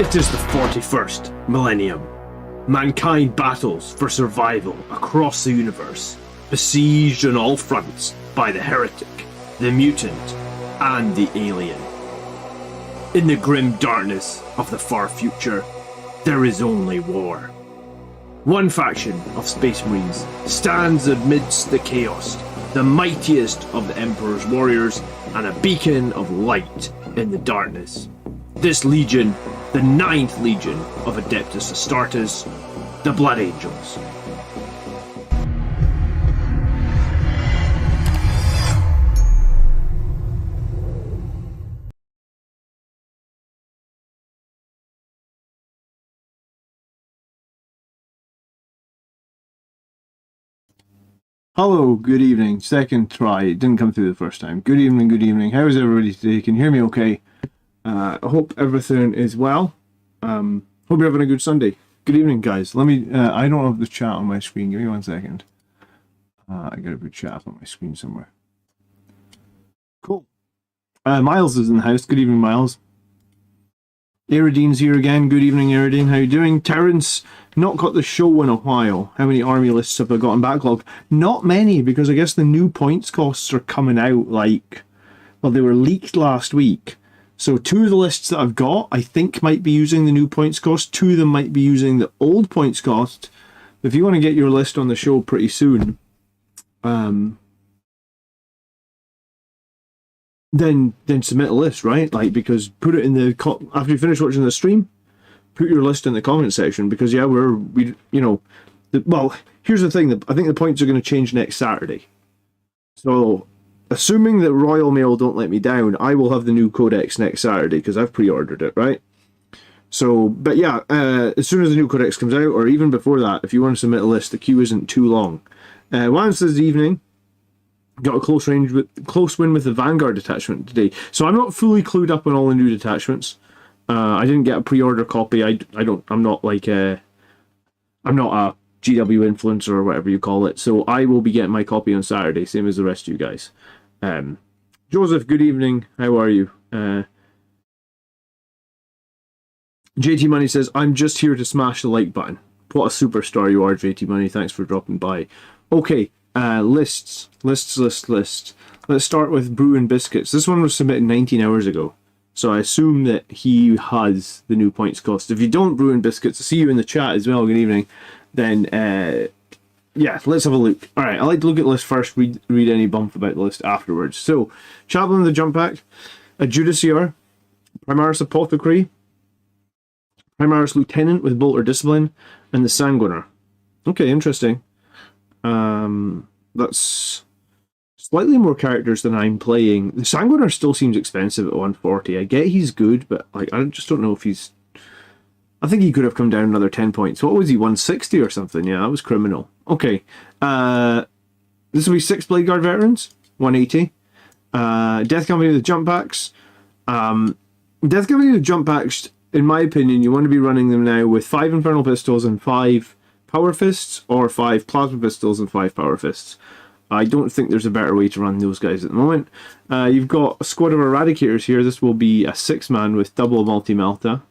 It is the 41st millennium. Mankind battles for survival across the universe, besieged on all fronts by the heretic, the mutant, and the alien. In the grim darkness of the far future, there is only war. One faction of Space Marines stands amidst the chaos, the mightiest of the Emperor's warriors, and a beacon of light in the darkness. This legion, the 9th Legion of Adeptus Astartes, the Blood Angels. Hello, good evening. Second try. It didn't come through the first time. Good evening, good evening. How is everybody today? Can you hear me okay? I hope everything is well. Hope you're having a good Sunday. Good evening, guys. Let me, I don't have the chat on my screen. Give me 1 second. I gotta put chat on my screen somewhere. Cool. Miles is in the house. Good evening, Miles. Eridine's here again. Good evening, Eridine. How you doing? Terrence, not got the show in a while. How many army lists have I got in backlog? Not many, because I guess the new points costs are coming out like... Well, they were leaked last week. So 2 of the lists that I've got, I think, might be using the new points cost. 2 of them might be using the old points cost. If you want to get your list on the show pretty soon... Then submit a list, right? Like, because put it in the after you finish watching the stream, put your list in the comment section, because yeah, well, here's the thing, I think the points are going to change next Saturday. So, assuming that Royal Mail don't let me down, I will have the new codex next Saturday because I've pre-ordered it, right? So, but yeah, as soon as the new codex comes out, or even before that, if you want to submit a list, the queue isn't too long. Once this evening. Got a close win with the Vanguard detachment today. So I'm not fully clued up on all the new detachments. I didn't get a pre-order copy. I'm not a GW influencer or whatever you call it. So I will be getting my copy on Saturday, same as the rest of you guys. Joseph, good evening. How are you? JT Money says, I'm just here to smash the like button. What a superstar you are, JT Money. Thanks for dropping by. Okay. Lists. Let's start with Brew and Biscuits. This one was submitted 19 hours ago, so I assume that he has the new points cost. If you don't, Brew and Biscuits, I see you in the chat as well, good evening, then yeah, let's have a look. Alright, I like to look at the list first, read any bump about the list afterwards. So, Chaplain of the Jump Pack, a Judiciar, Primaris Apothecary, Primaris Lieutenant with Bolter Discipline, and the Sanguiner. Okay, interesting. That's slightly more characters than I'm playing. The Sanguiner still seems expensive at 140. I get he's good, but like I just don't know if he's... I think he could have come down another 10 points. What was he, 160 or something? Yeah, that was criminal. Okay. This will be 6 Blade Guard Veterans, 180. Death Company with the Jump Packs. Death Company with the Jump Packs, in my opinion, you want to be running them now with 5 Infernal Pistols and 5 Power Fists, or 5 Plasma Pistols and 5 Power Fists. I don't think there's a better way to run those guys at the moment. You've got a squad of Eradicators here. This will be a 6-man with double Multi-Melta.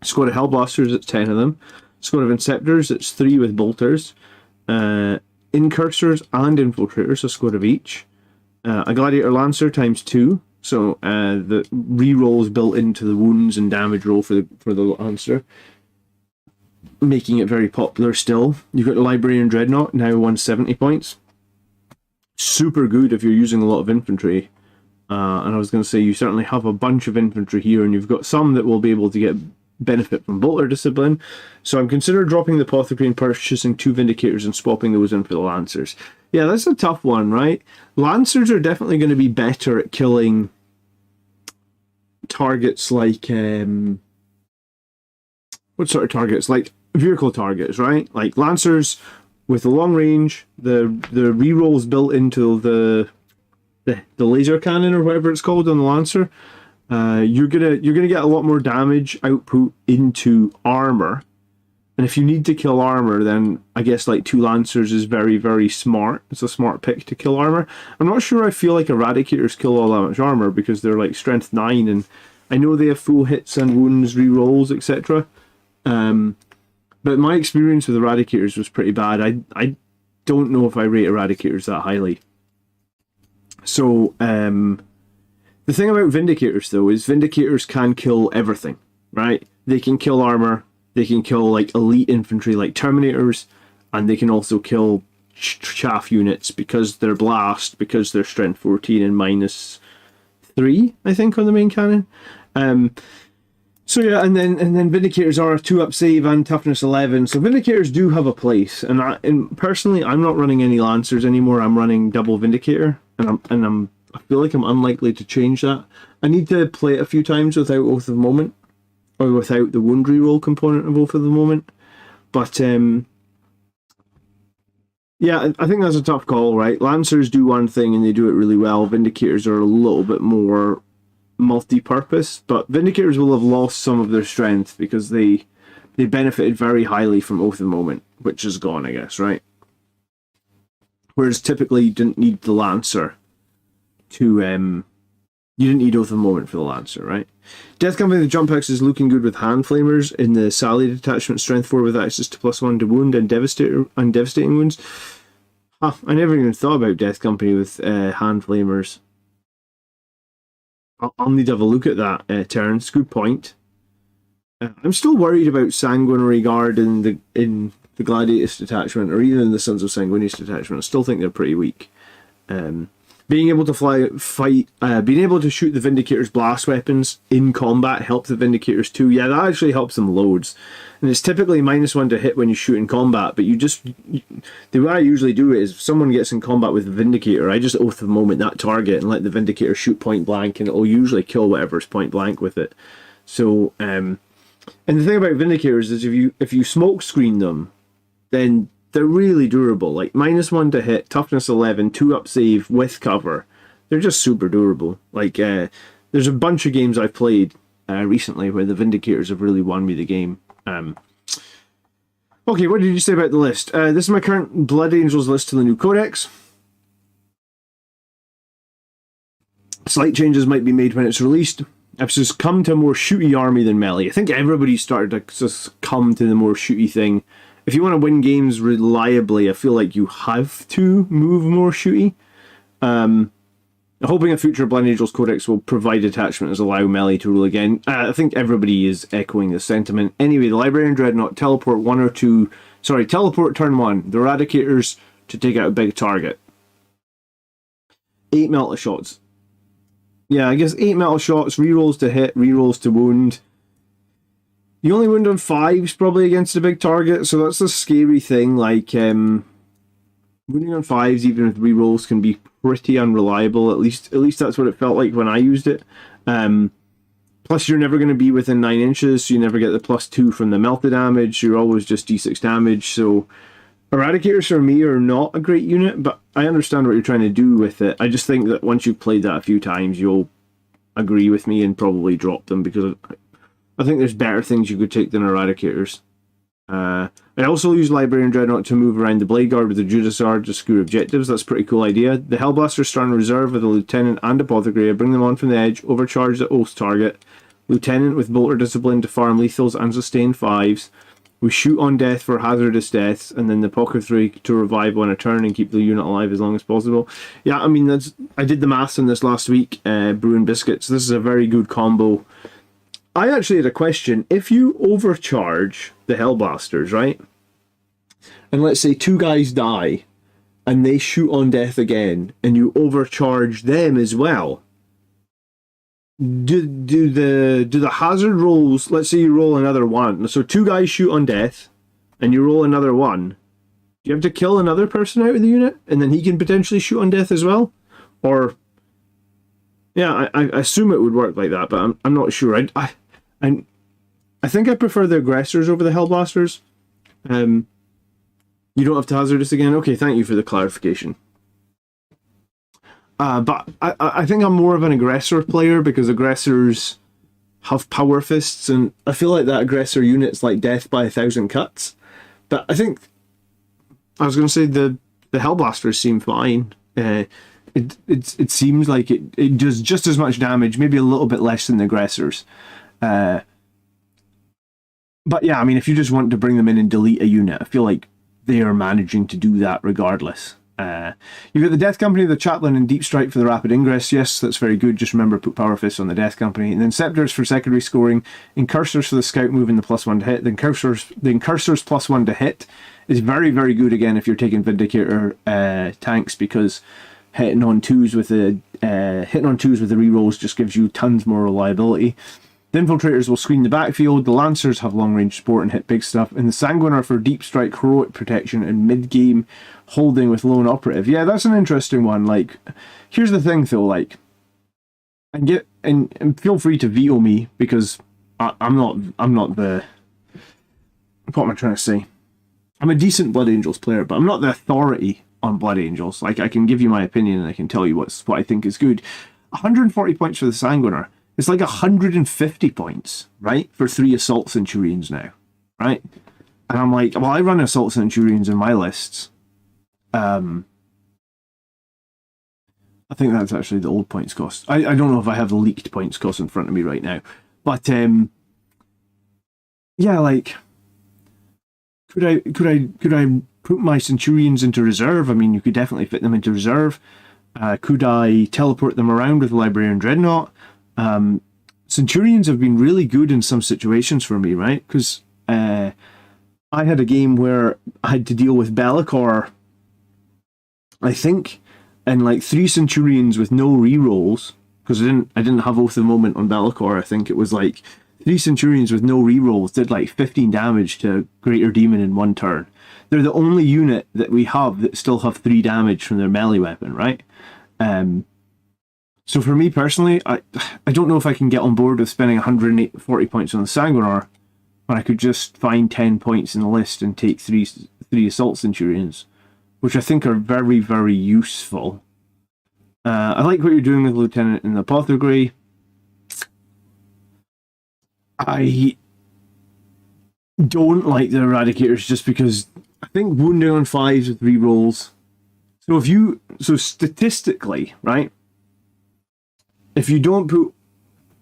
Squad of Hellblasters, it's 10 of them. Squad of Inceptors, it's 3 with Bolters. Incursors and Infiltrators, a squad of each. A Gladiator Lancer times 2. So the rerolls built into the wounds and damage roll for the Lancer, making it very popular still. You've got the Librarian Dreadnought, now 170 points. Super good if you're using a lot of infantry. And I was going to say, you certainly have a bunch of infantry here, and you've got some that will be able to get benefit from Bolter Discipline. So I'm considering dropping the Apothecary and purchasing 2 Vindicators and swapping those in for the Lancers. Yeah, that's a tough one, right? Lancers are definitely going to be better at killing targets like... what sort of targets? Like vehicle targets, right? Like Lancers with the long range, the rerolls built into the laser cannon or whatever it's called on the Lancer. You're gonna get a lot more damage output into armor, and if you need to kill armor, then I guess like 2 Lancers is very, very smart. It's a smart pick to kill armor. I'm not sure I feel like Eradicators kill all that much armor, because they're like strength 9 and I know they have full hits and wounds, rerolls, etc. But my experience with Eradicators was pretty bad. I don't know if I rate Eradicators that highly. So, the thing about Vindicators, though, is Vindicators can kill everything, right? They can kill armor, they can kill, like, elite infantry like Terminators, and they can also kill chaff units because they're blast, because they're strength 14 and -3, I think, on the main cannon. So yeah, and then Vindicators are a 2-up save and toughness 11. So Vindicators do have a place, and personally, I'm not running any Lancers anymore. I'm running double Vindicator, and I feel like I'm unlikely to change that. I need to play it a few times without Oath of the Moment, or without the wound reroll component of Oath of the Moment. But yeah, I think that's a tough call, right? Lancers do one thing and they do it really well. Vindicators are a little bit more multi-purpose, but Vindicators will have lost some of their strength because they benefited very highly from Oath of the Moment, which is gone, I guess, right? Whereas typically you didn't need the Lancer to you didn't need Oath of the Moment for the Lancer, right? Death Company, the jump X is looking good with Hand Flamers in the Sally detachment, strength 4 with access to +1 to wound and devastating wounds. Huh, I never even thought about Death Company with Hand Flamers. I'll need to have a look at that, Terrence. Good point. I'm still worried about Sanguinary Guard in the Gladiatus detachment, or even the Sons of Sanguinius detachment. I still think they're pretty weak. Being able to being able to shoot the Vindicators' blast weapons in combat helps the Vindicators too. Yeah, that actually helps them loads. And it's typically -1 to hit when you shoot in combat, but the way I usually do it is if someone gets in combat with the Vindicator, I just Oath of the Moment that target and let the Vindicator shoot point blank, and it'll usually kill whatever's point blank with it. So, and the thing about Vindicators is if you smoke screen them, then they're really durable. Like -1 to hit, toughness 11, 2-up save with cover. They're just super durable. Like there's a bunch of games I've played recently where the Vindicators have really won me the game. Okay, what did you say about the list? This is my current Blood Angels list to the new Codex. Slight changes might be made when it's released. I've just come to a more shooty army than melee. I think everybody started to just come to the more shooty thing. If you want to win games reliably, I feel like you have to move more shooty. Hoping a future Blood Angels Codex will provide attachments allow melee to rule again. I think everybody is echoing the sentiment. Anyway, the Librarian Dreadnought, teleport turn 1. The Eradicators to take out a big target. 8 metal shots. Yeah, I guess 8 metal shots, rerolls to hit, rerolls to wound. You only wound on 5s probably against a big target, so that's a scary thing. Like, wounding on 5s, even with rerolls, can be pretty unreliable. At least that's what it felt like when I used it. Plus, you're never going to be within 9 inches, so you never get the +2 from the melted damage. You're always just D6 damage. So, Eradicators for me are not a great unit, but I understand what you're trying to do with it. I just think that once you've played that a few times, you'll agree with me and probably drop them, because I think there's better things you could take than Eradicators. I also use Librarian Dreadnought to move around the Blade Guard with the Judiciar to secure objectives. That's a pretty cool idea. The Hellblasters start in reserve with a Lieutenant and Apothecary. I bring them on from the edge, overcharge the Oath target. Lieutenant with Bolter Discipline to farm lethals and sustain 5s. We shoot on death for hazardous deaths, and then the Apothecary to revive on a turn and keep the unit alive as long as possible. Yeah, I mean, I did the maths on this last week, brewing biscuits. This is a very good combo. I actually had a question. If you overcharge the Hellblasters, right? And let's say 2 guys die, and they shoot on death again, and you overcharge them as well. Do the hazard rolls, let's say you roll another 1. So 2 guys shoot on death, and you roll another 1. Do you have to kill another person out of the unit, and then he can potentially shoot on death as well? Or, yeah, I assume it would work like that, but I'm not sure. I think I prefer the Aggressors over the Hellblasters. You don't have to hazardous again? Okay, thank you for the clarification. But I think I'm more of an Aggressor player, because Aggressors have power fists, and I feel like that Aggressor unit's like death by 1,000 cuts. But I think, I was going to say, the Hellblasters seem fine. it seems like it does just as much damage, maybe a little bit less than the aggressors. But yeah, I mean, if you just want to bring them in and delete a unit, I feel like they are managing to do that regardless. You've got the Death Company, the Chaplain, and Deep Strike for the rapid ingress. Yes, that's very good. Just remember, put Power Fists on the Death Company. And then Scepters for secondary scoring, Incursors for the Scout move and the +1 to hit. The Incursors +1 to hit is very, very good again if you're taking Vindicator tanks, because hitting on twos with the rerolls just gives you tons more reliability. The Infiltrators will screen the backfield, the Lancers have long-range support and hit big stuff, and the Sanguinar for deep strike, heroic protection, and mid-game holding with lone operative. Yeah, that's an interesting one. Like, here's the thing though, like, and feel free to veto me, because I'm not the, what am I trying to say? I'm a decent Blood Angels player, but I'm not the authority on Blood Angels. Like, I can give you my opinion and I can tell you what I think is good. 140 points for the Sanguinar. It's like 150 points, right? For 3 Assault Centurions now, right? And I'm like, well, I run Assault Centurions in my lists. I think that's actually the old points cost. I don't know if I have the leaked points cost in front of me right now. But, yeah, like, could I put my Centurions into reserve? I mean, you could definitely fit them into reserve. Could I teleport them around with Librarian Dreadnought? Centurions have been really good in some situations for me, right? Because I had a game where I had to deal with Bellicor, I think, and like 3 Centurions with no rerolls, because I didn't have Oath of the Moment on Bellicor. I think it was like 3 Centurions with no rerolls did like 15 damage to Greater Demon in 1 turn. They're the only unit that we have that still have 3 damage from their melee weapon, right? So for me personally, I don't know if I can get on board with spending 140 points on the Sanguinar when I could just find 10 points in the list and take 3 Assault Centurions, which I think are very, very useful. I like what you're doing with Lieutenant and the Apothecary. I don't like the Eradicators just because I think wounding on 5s with rerolls. So statistically, right? If you don't put,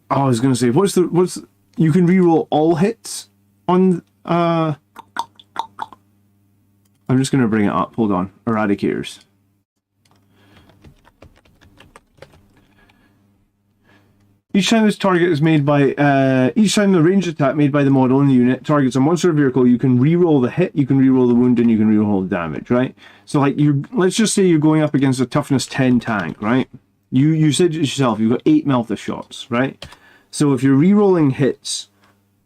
I was gonna say, you can reroll all hits on. I'm just gonna bring it up. Hold on, Eradicators. Each time this target is made by, each time the ranged attack made by the model in the unit targets a monster or vehicle, you can reroll the hit, you can reroll the wound, and you can reroll the damage, right? So like let's just say you're going up against a toughness 10 tank, right? You said it yourself, you've got 8 Melta shots, right? So if you're rerolling hits,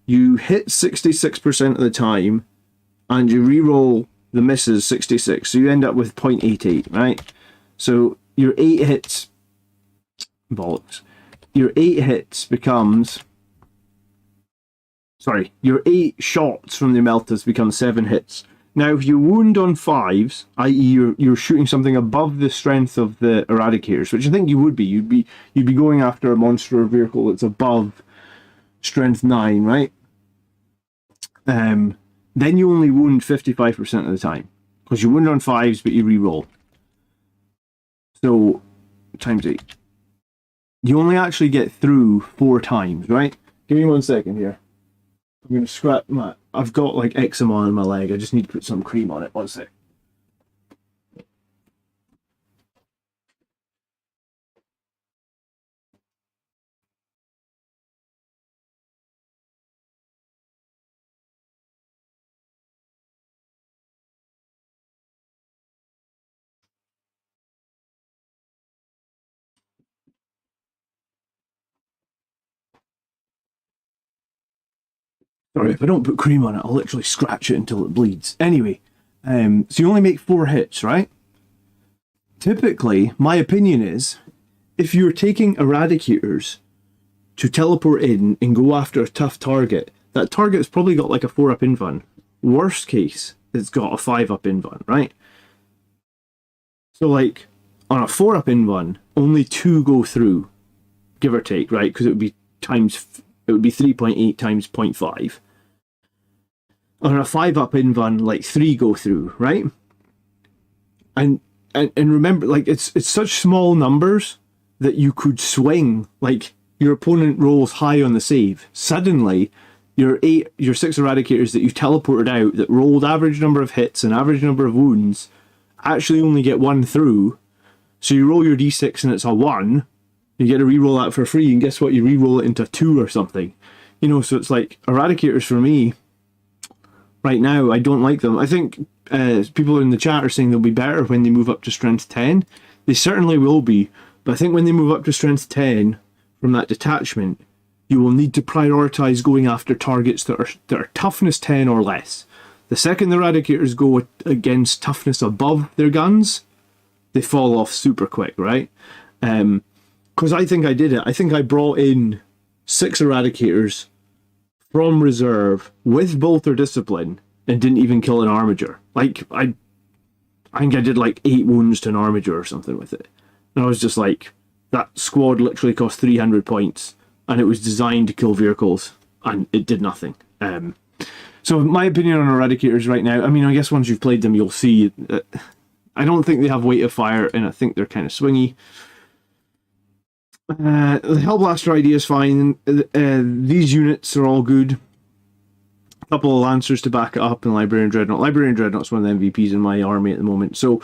you hit 66% of the time, and you reroll the misses 66, so you end up with 0.88, right? So your 8 hits, bollocks. Your 8 hits becomes, sorry, your 8 shots from the Meltas become 7 hits. Now, if you wound on 5s, i.e. you're shooting something above the strength of the Eradicators, which I think you would be. You'd be going after a monster or vehicle that's above strength 9, right? Then you only wound 55% of the time, because you wound on 5s, but you reroll. So, times 8. You only actually get through 4 times, right? Give me 1 second here. I'm going to scrap my... I've got like eczema on my leg. I just need to put some cream on it. 1 sec. Sorry, if I don't put cream on it, I'll literally scratch it until it bleeds. Anyway, so you only make 4 hits, right? Typically, my opinion is, if you're taking Eradicators to teleport in and go after a tough target, that target's probably got like a 4-up invuln. Worst case, it's got a 5-up invuln, right? So like, on a 4-up invuln, only 2 go through, give or take, right? Because it would be 3.8 times 0.5. On a 5-up invuln, like 3 go through, right? And and remember, like, it's such small numbers that you could swing. Like, your opponent rolls high on the save. Suddenly, your 6 eradicators that you teleported out that rolled average number of hits and average number of wounds actually only get 1 through. So you roll your d6 and it's a 1. You get to reroll that for free, and guess what? You reroll it into 2 or something. You know, so it's like, eradicators for me, right now, I don't like them. I think people in the chat are saying they'll be better when they move up to strength 10. They certainly will be, but I think when they move up to strength 10 from that detachment, you will need to prioritize going after targets that are toughness 10 or less. The second the eradicators go against toughness above their guns, they fall off super quick, right? Because I think I did it. I think I brought in 6 eradicators from reserve with bolt or discipline and didn't even kill an armiger. Like, I think I did like 8 wounds to an armiger or something with it. And I was just like, that squad literally cost 300 points and it was designed to kill vehicles and it did nothing. So my opinion on eradicators right now, I mean, I guess once you've played them, you'll see that I don't think they have weight of fire, and I think they're kind of swingy. The Hellblaster idea is fine. These units are all good. A couple of Lancers to back it up, and Librarian Dreadnought. Librarian Dreadnought's one of the MVPs in my army at the moment. So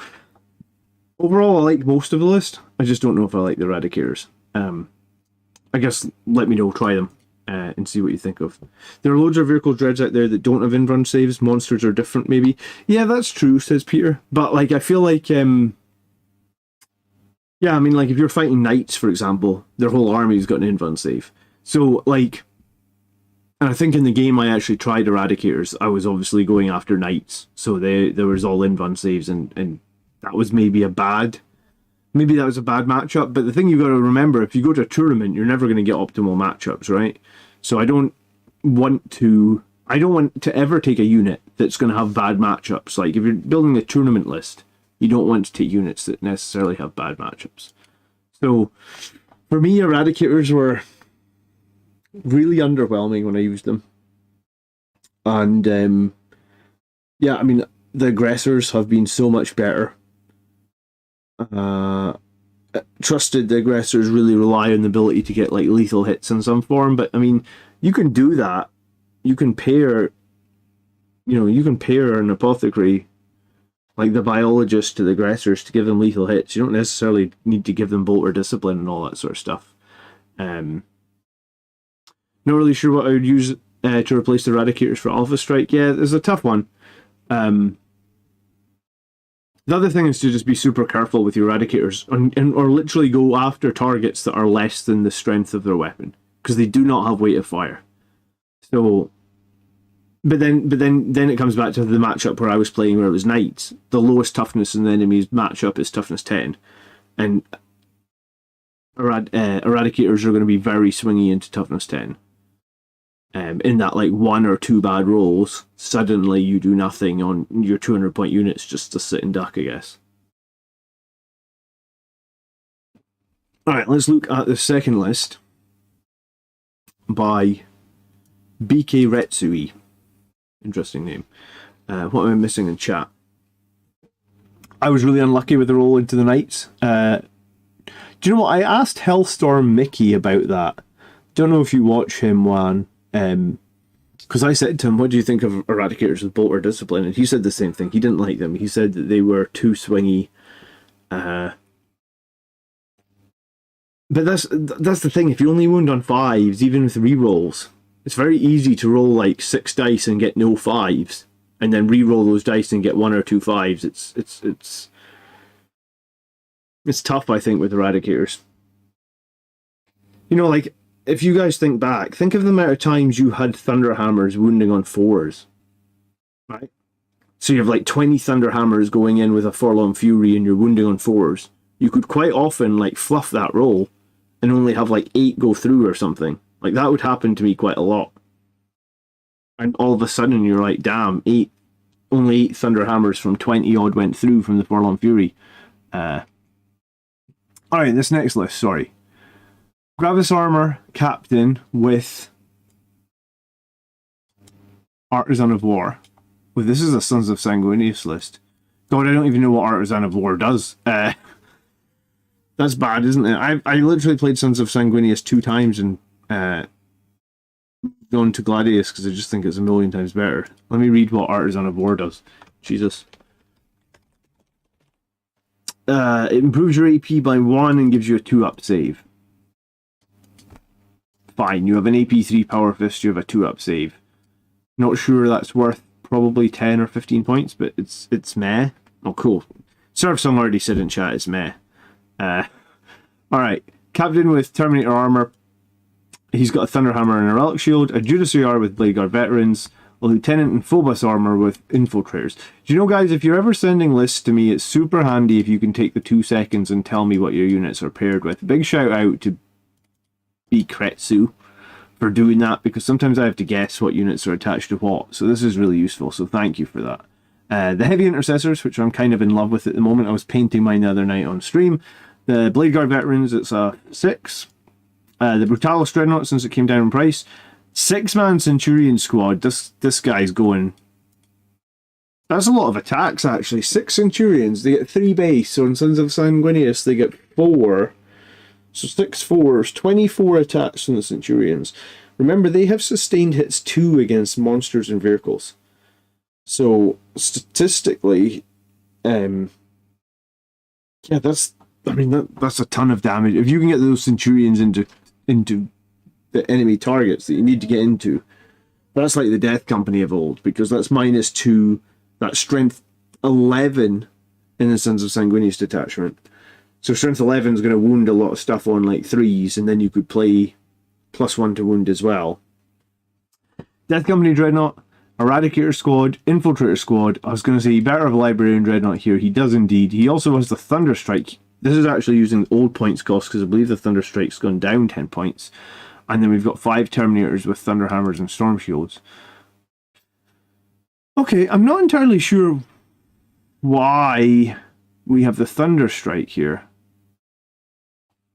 overall, I like most of the list. I just don't know if I like the Eradicators. I guess let me know, try them, and see what you think of. There are loads of vehicle dreads out there that don't have in-run saves. Monsters are different, maybe. Yeah, that's true, says Peter. But like, I feel like, yeah, I mean, like, if you're fighting knights, for example, their whole army's got an in-run save. So, like, and I think in the game I actually tried Eradicators. I was obviously going after knights, so there was all in-run saves, and that was maybe a bad matchup. But the thing you've got to remember, if you go to a tournament, you're never going to get optimal matchups, right? So I don't want to ever take a unit that's going to have bad matchups. Like, if you're building a tournament list, you don't want to take units that necessarily have bad matchups. So for me, Eradicators were really underwhelming when I used them. And yeah, I mean, the aggressors have been so much better. Trusted the aggressors really rely on the ability to get like lethal hits in some form, but I mean, you can do that. You can pair an apothecary, like the biologist, to the aggressors to give them lethal hits. You don't necessarily need to give them bolt or discipline and all that sort of stuff. Not really sure what I would use to replace the Eradicators for Alpha Strike. Yeah, there's a tough one. The other thing is to just be super careful with your Eradicators, or literally go after targets that are less than the strength of their weapon, because they do not have weight of fire. So, but then it comes back to the matchup where I was playing, where it was knights. The lowest toughness in the enemy's matchup is toughness 10, and Eradicators are going to be very swingy into toughness 10. In that, like, 1 or 2 bad rolls, suddenly you do nothing on your 200-point units just to sit and duck, I guess. Alright, let's look at the second list by BK Retsui. Interesting name. What am I missing in chat? I was really unlucky with the roll into the Knights. Do you know what? I asked Hellstorm Mickey about that. Don't know if you watch him, Juan. Because I said to him, what do you think of Eradicators with Bolt or Discipline? And he said the same thing. He didn't like them. He said that they were too swingy. But that's the thing. If you only wound on 5s, even with rerolls, it's very easy to roll like 6 dice and get no 5s, and then re-roll those dice and get 1 or 2 5s. It's tough, I think, with Eradicators. You know, like, if you guys think back, think of the amount of times you had Thunderhammers wounding on 4s, right? So you have like 20 Thunderhammers going in with a Forlorn Fury and you're wounding on 4s. You could quite often like fluff that roll and only have like 8 go through or something. Like, that would happen to me quite a lot. And all of a sudden you're like, damn, only 8 Thunderhammers from 20 odd went through from the Forlorn Fury. Alright, this next list, sorry. Gravis Armor Captain with Artisan of War. Well, this is a Sons of Sanguinius list. God, I don't even know what Artisan of War does. That's bad, isn't it? I literally played Sons of Sanguinius 2 times and gone to Gladius because I just think it's a million times better. Let me read what Artisan of War does. Jesus. It improves your AP by 1 and gives you a 2-up save. Fine, you have an AP 3 Power Fist, you have a 2-up save. Not sure that's worth probably 10 or 15 points, but it's meh. Oh, cool. Surfsong already said in chat it's meh. Alright, Captain with Terminator armor. He's got a Thunderhammer and a Relic Shield, a Judas AR with Blade Guard Veterans, a Lieutenant and Phobos armor with Infiltrators. Do you know, guys, if you're ever sending lists to me, it's super handy if you can take the 2 seconds and tell me what your units are paired with. Big shout out to B. Kretsu for doing that, because sometimes I have to guess what units are attached to what, so this is really useful, so thank you for that. The Heavy Intercessors, which I'm kind of in love with at the moment. I was painting mine the other night on stream. The Blade Guard Veterans, it's a 6. The Brutalis Dreadnought, since it came down in price. 6-man Centurion squad. This guy's going... That's a lot of attacks, actually. 6 Centurions. They get 3 base. So in Sons of Sanguinius, they get 4. So 6 4s. 24 attacks from the Centurions. Remember, they have sustained hits 2 against monsters and vehicles. So statistically... yeah, that's a ton of damage. If you can get those Centurions into the enemy targets that you need to get into, that's like the Death Company of old, because that's -2, that's strength 11 in the Sons of Sanguinius detachment. So strength 11 is going to wound a lot of stuff on like 3s, and then you could play +1 to wound as well. Death Company Dreadnought, Eradicator Squad, Infiltrator Squad. I was going to say, he better have a Librarian Dreadnought here. He does indeed. He also has the Thunderstrike. This is actually using the old points cost, because I believe the Thunderstrike's gone down 10 points. And then we've got 5 Terminators with Thunderhammers and Storm Shields. Okay, I'm not entirely sure why we have the Thunderstrike here.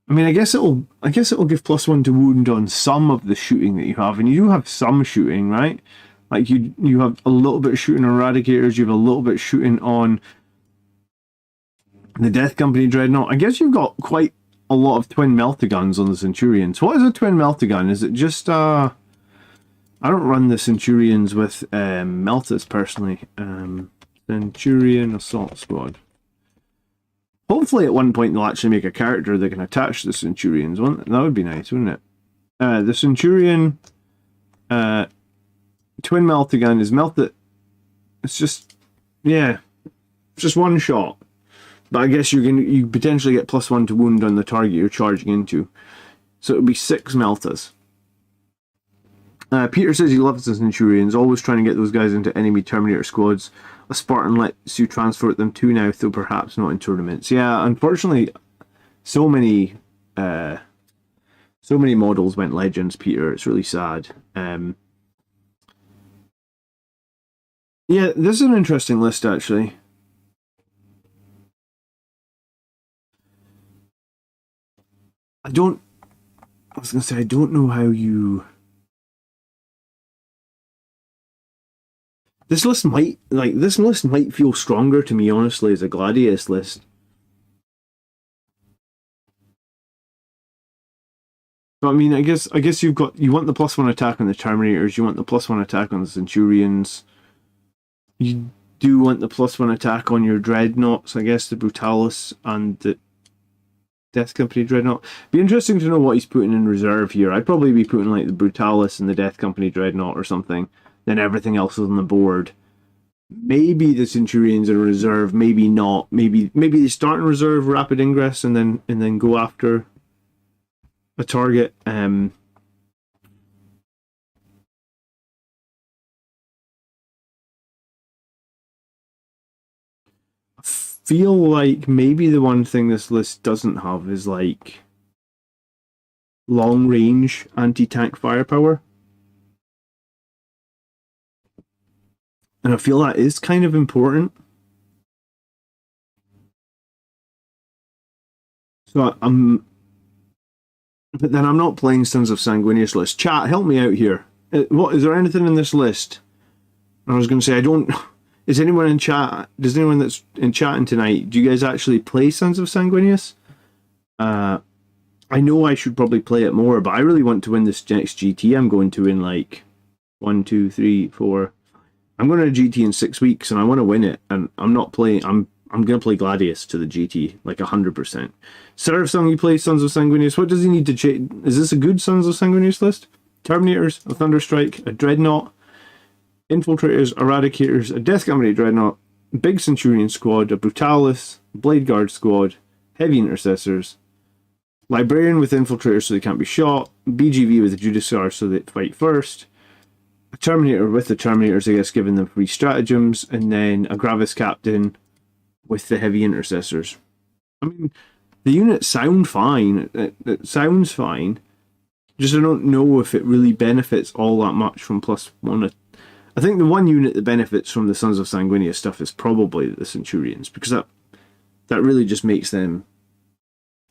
I mean, I guess it'll give +1 to wound on some of the shooting that you have, and you do have some shooting, right? Like you have a little bit of shooting on Eradicators, you have a little bit of shooting on the Death Company Dreadnought. I guess you've got quite a lot of twin melta-guns on the Centurions. What is a twin melta-gun? Is it just I don't run the Centurions with meltas personally. Centurion Assault Squad. Hopefully at one point they'll actually make a character that can attach the Centurions. That would be nice, wouldn't it? The Centurion twin melta-gun is melta. It's just, yeah, it's just one shot. But I guess you potentially get +1 to wound on the target you're charging into. So it would be 6 meltas. Peter says he loves the Centurions, always trying to get those guys into enemy Terminator squads. A Spartan lets you transport them too now, though perhaps not in tournaments. Yeah, unfortunately, so many models went Legends, Peter. It's really sad. Yeah, this is an interesting list, actually. I was going to say, I don't know how you... This list might feel stronger to me, honestly, as a Gladius list. But I mean, I guess you want the +1 attack on the Terminators, you want the +1 attack on the Centurions. You do want the +1 attack on your Dreadnoughts, I guess, the Brutalis and the Death Company Dreadnought. Be interesting to know what he's putting in reserve here. I'd probably be putting like the Brutalis and the Death Company Dreadnought or something. Then everything else is on the board. Maybe the Centurions in reserve, maybe not. Maybe they start in reserve, rapid ingress, and then go after a target. I feel like maybe the one thing this list doesn't have is like long range anti-tank firepower. And I feel that is kind of important. So but then I'm not playing Sons of Sanguinius list. Chat, help me out here. What is there anything in this list? I was going to say, Is anyone in chat? Does anyone that's in chatting tonight? Do you guys actually play Sons of Sanguinius? I know I should probably play it more, but I really want to win this next GT. I'm going to in like 1, 2, 3, 4. I'm going to a GT in 6 weeks, and I want to win it. And I'm not playing. I'm going to play Gladius to the GT like 100%. Seraph, you play Sons of Sanguinius. What does he need to change? Is this a good Sons of Sanguinius list? Terminators, a Thunderstrike, a Dreadnought, Infiltrators, Eradicators, a Death Company Dreadnought, Big Centurion Squad, a Brutalis, Blade Guard Squad, Heavy Intercessors, Librarian with Infiltrators so they can't be shot, BGV with the Judiciar so they fight first, a Terminator with the Terminators, I guess, giving them free stratagems, and then a Gravis Captain with the Heavy Intercessors. I mean, the units sound fine. It sounds fine. Just I don't know if it really benefits all that much from +1. I think the one unit that benefits from the Sons of Sanguinius stuff is probably the Centurions, because that really just makes them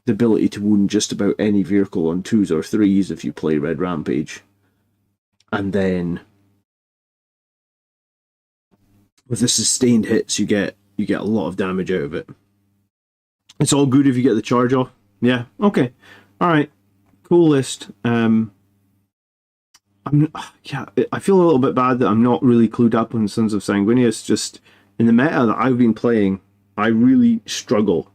the ability to wound just about any vehicle on 2s or 3s if you play Red Rampage. And then with the sustained hits you get a lot of damage out of it. It's all good if you get the charge off. Yeah, okay. Alright. Cool list. I feel a little bit bad that I'm not really clued up on Sons of Sanguinius. Just in the meta that I've been playing, I really struggle.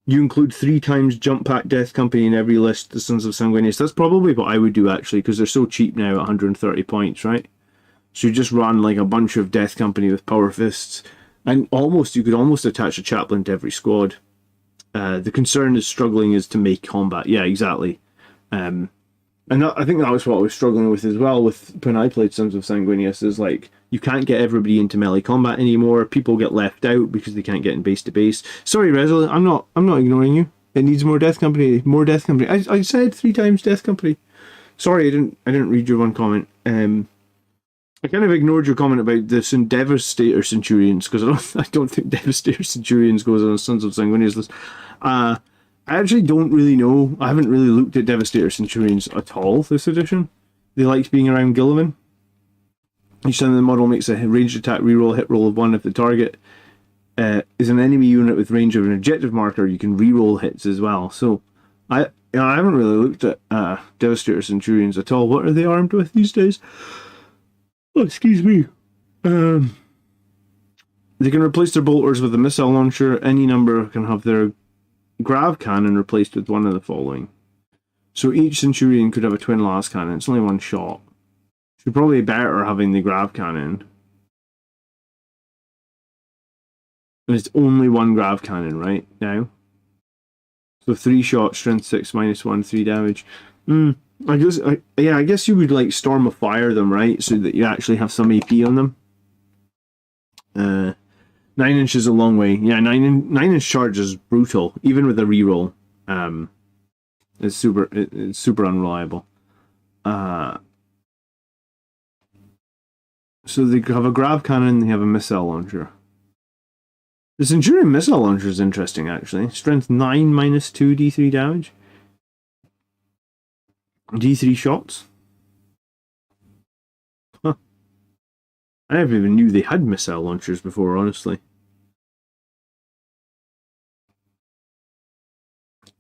You include 3 times Jump Pack Death Company in every list, the Sons of Sanguinius. That's probably what I would do, actually, because they're so cheap now at 130 points, right? So you just run like a bunch of Death Company with Power Fists, and you could almost attach a Chaplain to every squad. The concern is to make combat. Yeah, exactly. And I think that was what I was struggling with as well with when I played Sons of Sanguinius, is like, you can't get everybody into melee combat anymore. People get left out because they can't get in base to base. Sorry, Resolute, I'm not ignoring you. It needs more Death Company. More Death Company. I said 3 times Death Company. Sorry, I didn't read your one comment. I kind of ignored your comment about the Devastator Centurions, because I don't think Devastator Centurions goes on a Sons of Sanguinius list. I actually don't really know. I haven't really looked at Devastator Centurions at all this edition. They liked being around Gilliman. Each time the model makes a ranged attack reroll, hit roll of 1 if the target is an enemy unit with range of an objective marker, you can reroll hits as well. So I haven't really looked at Devastator Centurions at all. What are they armed with these days? Oh, excuse me. They can replace their bolters with a missile launcher. Any number can have their grav cannon replaced with one of the following. So each Centurion could have a twin las cannon. It's only 1 shot. Should probably be better having the grav cannon. And it's only 1 grav cannon right now. So 3 shots, strength 6, -1, 3 damage. I guess you would like Storm of Fire them, right? So that you actually have some AP on them. 9 inch is a long way. Yeah, 9 inch charge is brutal, even with a reroll. It's super unreliable. So they have a grav cannon, they have a missile launcher. The Centurion missile launcher is interesting, actually. Strength 9, -2, D3 damage. D3 shots. Huh. I never even knew they had missile launchers before, honestly.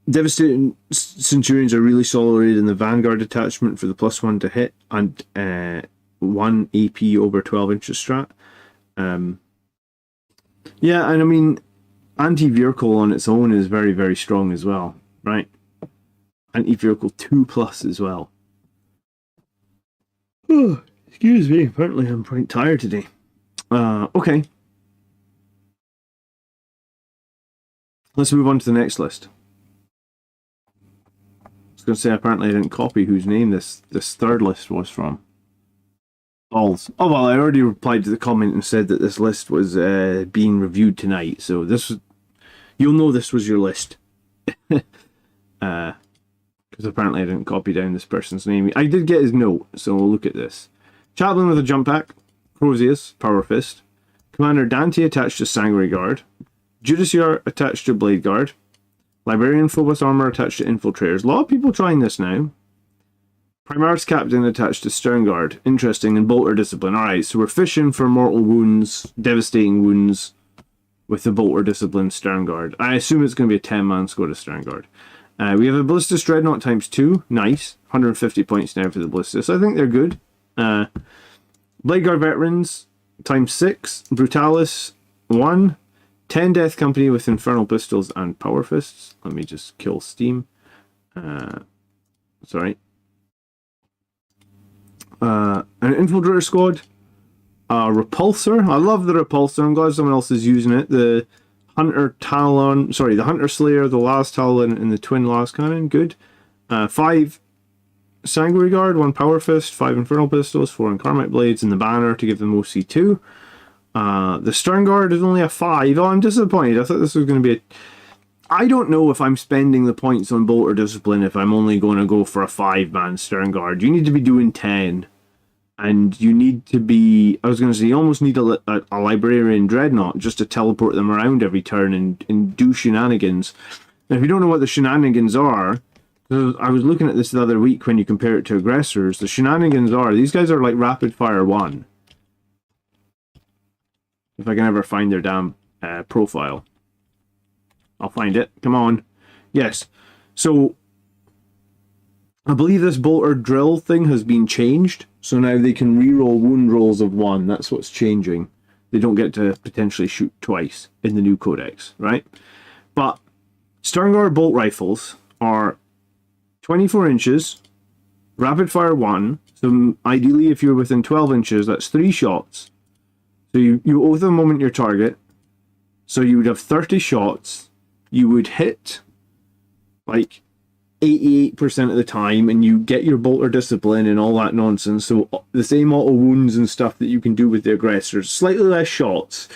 Devastating Centurions are really solid in the Vanguard attachment for the +1 to hit and 1 AP over 12 inches strat. Yeah, and I mean, anti-vehicle on its own is very, very strong as well, right? Anti-vehicle 2+ as well. Oh, excuse me, apparently I'm quite tired today. Okay. Let's move on to the next list. I was going to say, apparently I didn't copy whose name this third list was from. Balls. Oh, well, I already replied to the comment and said that this list was being reviewed tonight, so you'll know this was your list. Because apparently I didn't copy down this person's name. I did get his note, so we'll look at this. Chaplain with a jump pack, Crozius, Power Fist, Commander Dante attached to Sanguinary Guard, Judiciar attached to Blade Guard, Librarian Phobos Armor attached to Infiltrators. A lot of people trying this now. Primarch's Captain attached to Sternguard. Interesting, and Bolter Discipline. Alright, so we're fishing for mortal wounds, devastating wounds with the Bolter Discipline Sternguard. I assume it's going to be a 10-man squad of Sternguard. We have a Ballistus Dreadnought times 2. Nice. 150 points now for the Ballistus. I think they're good. Bladeguard Veterans times 6. Brutalis 1. 10 Death Company with Infernal Pistols and Power Fists. Let me just kill Steam. Sorry. An Infiltrator Squad. Repulsor. I love the Repulsor. I'm glad someone else is using it. The Hunter Talon. Sorry, the Hunter Slayer, the Last Talon, and the Twin Last Cannon. Good. 5 Sanguinary Guard, 1 Power Fist, 5 Infernal Pistols, 4 Incarnate Blades, and the Banner to give them OC2. The Stern Guard is only a 5. Oh, I'm disappointed. I thought this was going to be a... I don't know if I'm spending the points on Bolter Discipline if I'm only going to go for a 5-man Stern Guard. You need to be doing 10. And you need to be... I was going to say, you almost need a Librarian Dreadnought just to teleport them around every turn and do shenanigans. And if you don't know what the shenanigans are... I was looking at this the other week when you compare it to Aggressors. The shenanigans are... These guys are like Rapid Fire 1. If I can ever find their damn profile. I'll find it. Come on. Yes. So... I believe this bolter drill thing has been changed, so now they can reroll wound rolls of 1. That's what's changing. They don't get to potentially shoot twice in the new codex, right? But Sternguard bolt rifles are 24 inches, rapid fire 1. So ideally, if you're within 12 inches, that's 3 shots. So you oath the moment your target. So you would have 30 shots. You would hit like 88% of the time, and you get your bolter discipline and all that nonsense. So the same auto wounds and stuff that you can do with the aggressors, slightly less shots,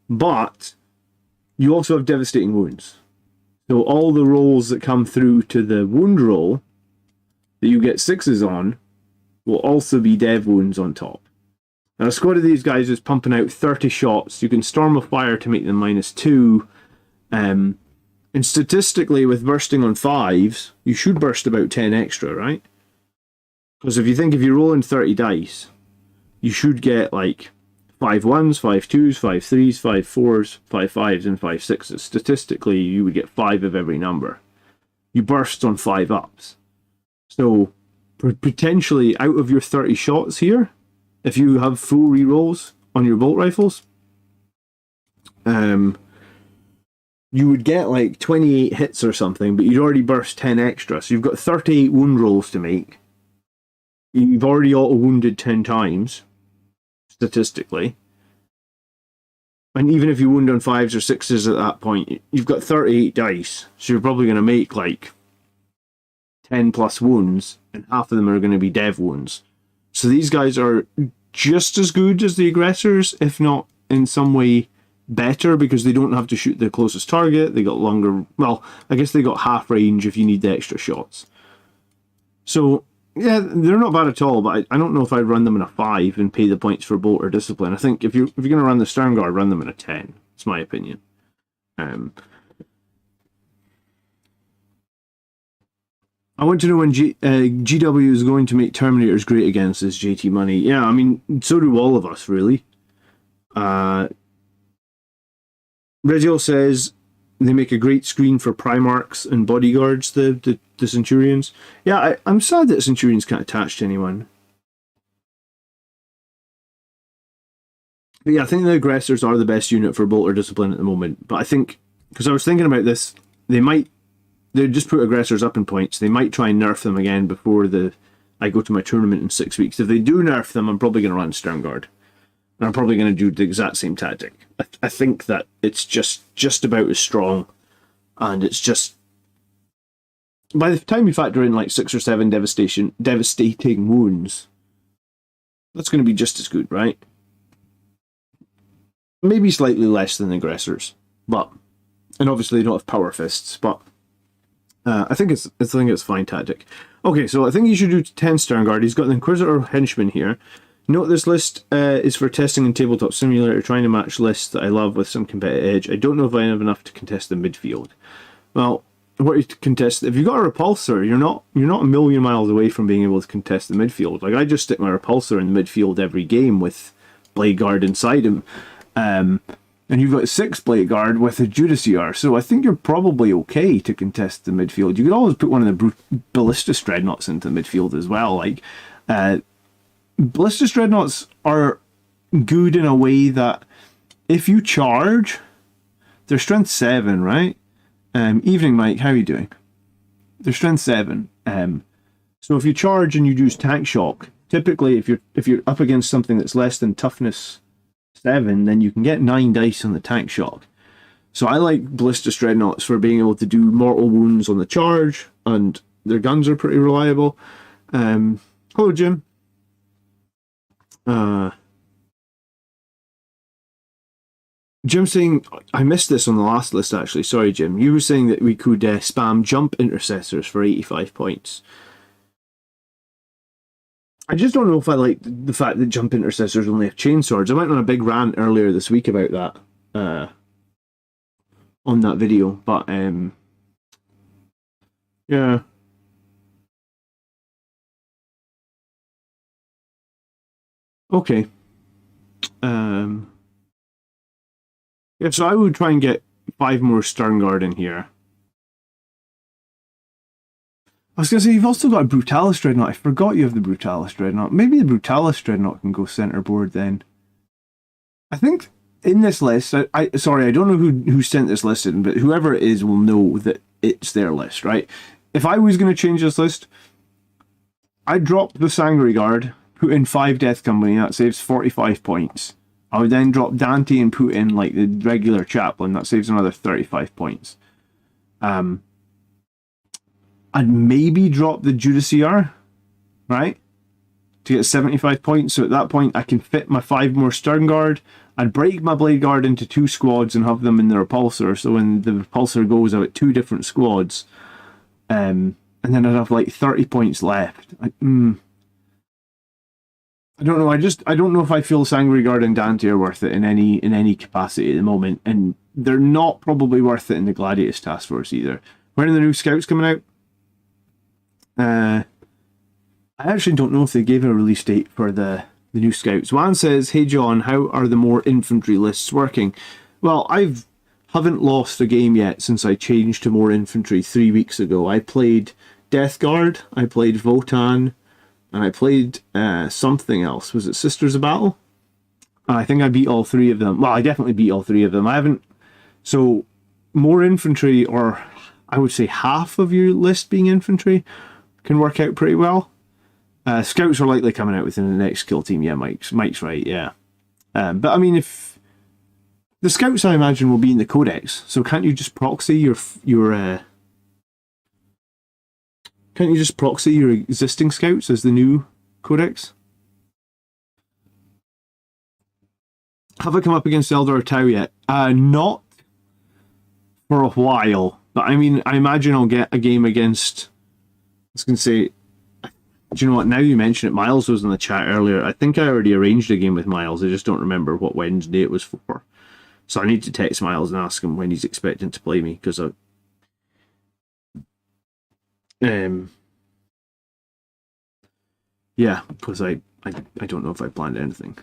but you also have devastating wounds. So all the rolls that come through to the wound roll that you get 6s on will also be dev wounds on top. Now a squad of these guys is pumping out 30 shots. You can Storm of Fire to make them -2. And statistically, with bursting on 5s, you should burst about 10 extra, right? Because if you're rolling 30 dice, you should get like 5 1s, 5 2s, 5 3s, 5 4s, 5 5s, and 5 6s. Statistically, you would get 5 of every number. You burst on 5 ups. So, potentially, out of your 30 shots here, if you have full rerolls on your bolt rifles, you would get like 28 hits or something, but you'd already burst 10 extra. So you've got 38 wound rolls to make. You've already auto-wounded 10 times, statistically. And even if you wound on 5s or 6s at that point, you've got 38 dice. So you're probably going to make like 10 plus wounds, and half of them are going to be dev wounds. So these guys are just as good as the aggressors, if not in some way better, because they don't have to shoot the closest target. They got longer, well, I guess they got half range if you need the extra shots. So yeah, they're not bad at all, but I don't know if I'd run them in a 5 and pay the points for bolter discipline. I think if you're going to run the Sternguard, run them in a 10. It's my opinion. I want to know when GW is going to make Terminators great again, says JT Money. Yeah, I mean, so do all of us, really. Regiel says they make a great screen for Primarchs and Bodyguards, the Centurions. Yeah, I'm sad that Centurions can't attach to anyone. But yeah, I think the Aggressors are the best unit for Bolter Discipline at the moment. But I think, because I was thinking about this, they just put Aggressors up in points. They might try and nerf them again before I go to my tournament in 6 weeks. If they do nerf them, I'm probably going to run Sternguard. And I'm probably going to do the exact same tactic. I think that it's just about as strong, and it's just, by the time you factor in like 6 or 7 devastating wounds, that's going to be just as good, right? Maybe slightly less than the aggressors, and obviously they don't have power fists, but I think it's fine tactic. Okay, so I think you should do 10 Sternguard. He's got an Inquisitor henchman here. Note this list is for testing in Tabletop Simulator, trying to match lists that I love with some competitive edge. I don't know if I have enough to contest the midfield. Well, what you contest. If you've got a repulsor, you're not a million miles away from being able to contest the midfield. Like, I just stick my repulsor in the midfield every game with Blade Guard inside him. And you've got 6 Blade Guard with a Judiciar, so I think you're probably okay to contest the midfield. You could always put one of the Ballistus Dreadnoughts into the midfield as well. Like, Ballistus Dreadnoughts are good in a way that if you charge, they're strength 7, right? Evening, Mike, how are you doing? They're strength 7. So if you charge and you use tank shock, typically if you're up against something that's less than toughness 7, then you can get 9 dice on the tank shock. So I like Ballistus Dreadnoughts for being able to do mortal wounds on the charge, and their guns are pretty reliable. Hello, Jim. Jim saying, I missed this on the last list actually, sorry Jim. You were saying that we could spam jump intercessors for 85 points. I just don't know if I like the fact that jump intercessors only have chain swords. I went on a big rant earlier this week about that on that video, but yeah. Okay. Yeah, so I would try and get 5 more Sternguard in here. I was going to say, you've also got a Brutalis Dreadnought. I forgot you have the Brutalis Dreadnought. Maybe the Brutalis Dreadnought can go centerboard then. I think in this list, sorry, I don't know who sent this list in, but whoever it is will know that it's their list, right? If I was going to change this list, I'd drop the Sangry Guard, put in 5 Death Company, that saves 45 points. I would then drop Dante and put in like the regular Chaplain, that saves another 35 points. I'd maybe drop the Judiciar, right? To get 75 points. So at that point, I can fit my 5 more Sternguard. I'd break my Blade Guard into 2 squads and have them in the Repulsor. So when the Repulsor goes, I've got 2 different squads. And then I'd have like 30 points left. I don't know. I don't know if I feel Sangry Guard and Dante are worth it in any capacity at the moment. And they're not probably worth it in the Gladiatus Task Force either. When are the new Scouts coming out? I actually don't know if they gave a release date for the new Scouts. Juan says, hey John, how are the more infantry lists working? Well, haven't lost a game yet since I changed to more infantry 3 weeks ago. I played Death Guard, I played Votan, and I played something else. Was it Sisters of Battle? I think I beat all 3 of them. Well, I definitely beat all 3 of them. I haven't... So, more infantry, or I would say half of your list being infantry, can work out pretty well. Scouts are likely coming out within the next kill team. Yeah, Mike's right, yeah. But I mean, if the Scouts, I imagine, will be in the Codex, so can't you just proxy your existing Scouts as the new Codex? Have I come up against Eldar or Tau yet? Not for a while, but I mean, I imagine I'll get a game against... I was going to say, do you know what, now you mention it, Miles was in the chat earlier. I think I already arranged a game with Miles. I just don't remember what Wednesday it was for. So I need to text Miles and ask him when he's expecting to play me, because yeah, because I don't know if I planned anything.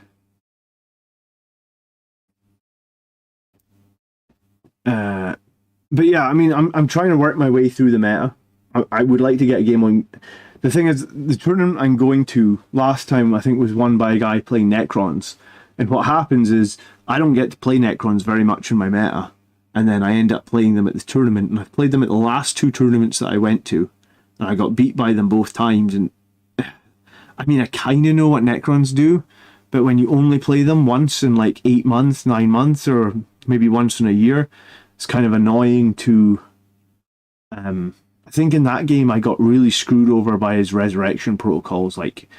But yeah, I mean, I'm trying to work my way through the meta. I would like to get a game on... The thing is, the tournament I'm going to last time, I think, was won by a guy playing Necrons. And what happens is, I don't get to play Necrons very much in my meta. And then I end up playing them at the tournament. And I've played them at the last 2 tournaments that I went to. And I got beat by them both times. And I mean, I kind of know what Necrons do. But when you only play them once in like 8 months, 9 months, or maybe once in a year, it's kind of annoying to... I think in that game I got really screwed over by his resurrection protocols. Like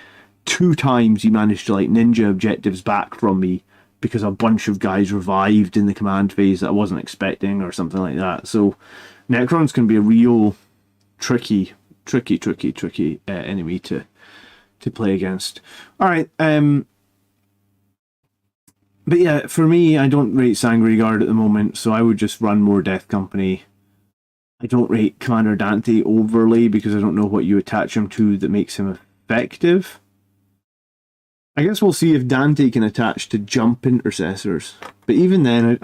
2 times he managed to like ninja objectives back from me because a bunch of guys revived in the command phase that I wasn't expecting or something like that. So Necrons can be a real tricky enemy to play against. Alright, but yeah, for me, I don't rate Sangry Guard at the moment, so I would just run more Death Company. I don't rate Commander Dante overly because I don't know what you attach him to that makes him effective. I guess we'll see if Dante can attach to jump intercessors. But even then,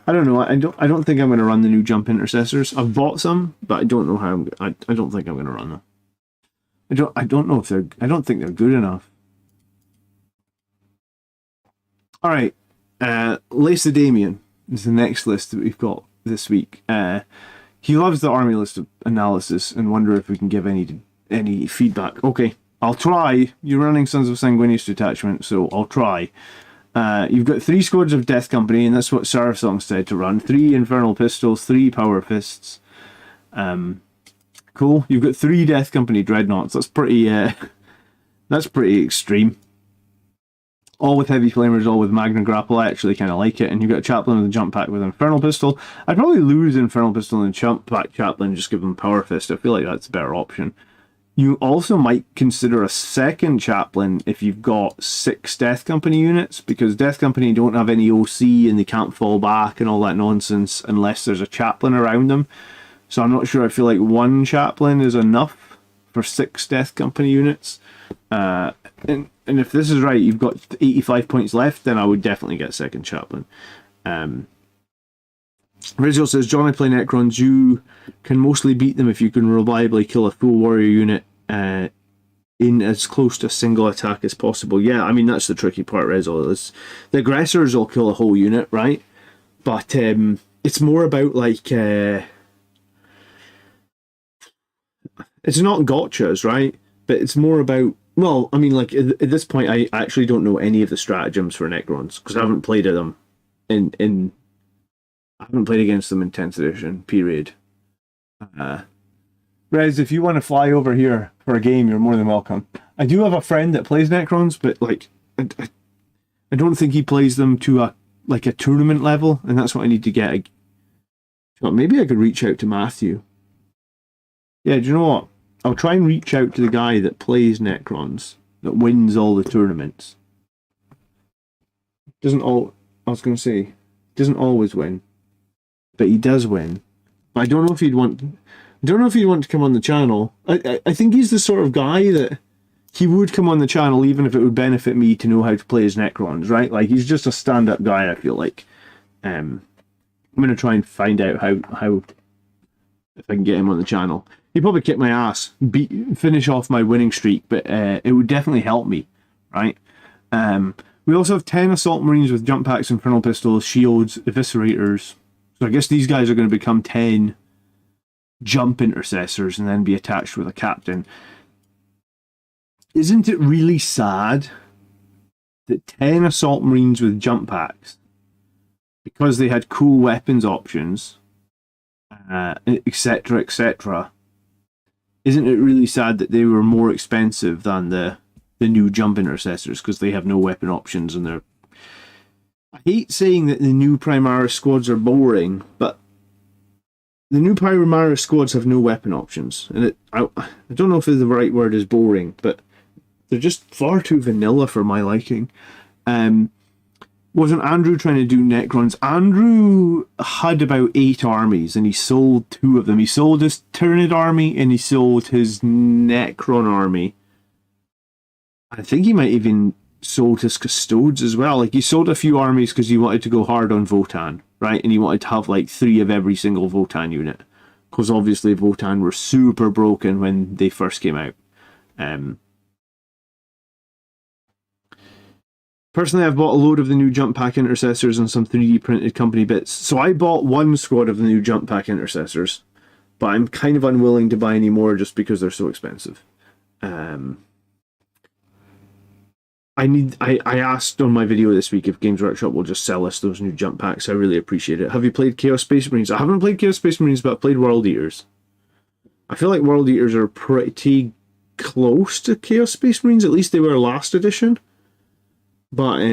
I don't know. I don't think I'm going to run the new jump intercessors. I've bought some, but I don't know how. I don't think I'm going to run them. I don't know if they're. I don't think they're good enough. All right, Lacedaemonian is the next list that we've got this week. He loves the army list analysis and wonder if we can give any feedback. Okay, I'll try. You're running Sons of Sanguinius detachment, so I'll try. You've got 3 squads of Death Company, and that's what Sarathong said to run. 3 Infernal Pistols, 3 Power Fists. Cool. You've got 3 Death Company Dreadnoughts. That's pretty extreme. All with Heavy Flamers, all with Magna Grapple. I actually kind of like it. And you've got a Chaplain with a Jump Pack with Infernal Pistol. I'd probably lose Infernal Pistol and Jump Pack Chaplain and just give them Power Fist. I feel like that's a better option. You also might consider a second Chaplain if you've got 6 Death Company units, because Death Company don't have any OC and they can't fall back and all that nonsense unless there's a Chaplain around them. So I'm not sure. I feel like 1 Chaplain is enough for 6 Death Company units. And if this is right, you've got 85 points left, then I would definitely get second Chaplain. Rizzo says, John, I play Necrons. You can mostly beat them if you can reliably kill a full warrior unit in as close to a single attack as possible. Yeah, I mean, that's the tricky part, Rizzo. The aggressors will kill a whole unit, right? But it's more about, like... it's not gotchas, right? But it's more about... Well, I mean, like, at this point, I actually don't know any of the stratagems for Necrons, because I haven't played them I haven't played against them in 10th edition, period. Rez, if you want to fly over here for a game, you're more than welcome. I do have a friend that plays Necrons, but, like, I don't think he plays them to a tournament level, and that's what I need to get. Well, maybe I could reach out to Matthew. Yeah, do you know what? I'll try and reach out to the guy that plays Necrons, that wins all the tournaments. I was going to say, doesn't always win, but he does win. But I don't know if he'd want to come on the channel. I think he's the sort of guy that he would come on the channel even if it would benefit me to know how to play his Necrons, right? Like, he's just a stand-up guy, I feel like. I'm going to try and find out how if I can get him on the channel. He'd probably kick my ass, finish off my winning streak, but it would definitely help me, right? We also have 10 Assault Marines with Jump Packs, Infernal Pistols, Shields, Eviscerators. So I guess these guys are going to become 10 Jump Intercessors and then be attached with a Captain. Isn't it really sad that 10 Assault Marines with Jump Packs, because they had cool weapons options, etc., etc., isn't it really sad that they were more expensive than the new Jump Intercessors because they have no weapon options and they're... I hate saying that the new Primaris squads are boring, but the new Primaris squads have no weapon options. And I don't know if the right word is boring, but they're just far too vanilla for my liking. Wasn't Andrew trying to do Necrons? Andrew had about 8 armies and he sold 2 of them. He sold his Tyranid army and he sold his Necron army. I think he might even sold his Custodes as well. Like, he sold a few armies because he wanted to go hard on Votann, right? And he wanted to have like 3 of every single Votann unit. Because obviously Votann were super broken when they first came out. Personally, I've bought a load of the new Jump Pack Intercessors and some 3D printed company bits. So I bought 1 squad of the new Jump Pack Intercessors, but I'm kind of unwilling to buy any more just because they're so expensive. I asked on my video this week if Games Workshop will just sell us those new Jump Packs. I really appreciate it. Have you played Chaos Space Marines? I haven't played Chaos Space Marines, but I've played World Eaters. I feel like World Eaters are pretty close to Chaos Space Marines. At least they were last edition. But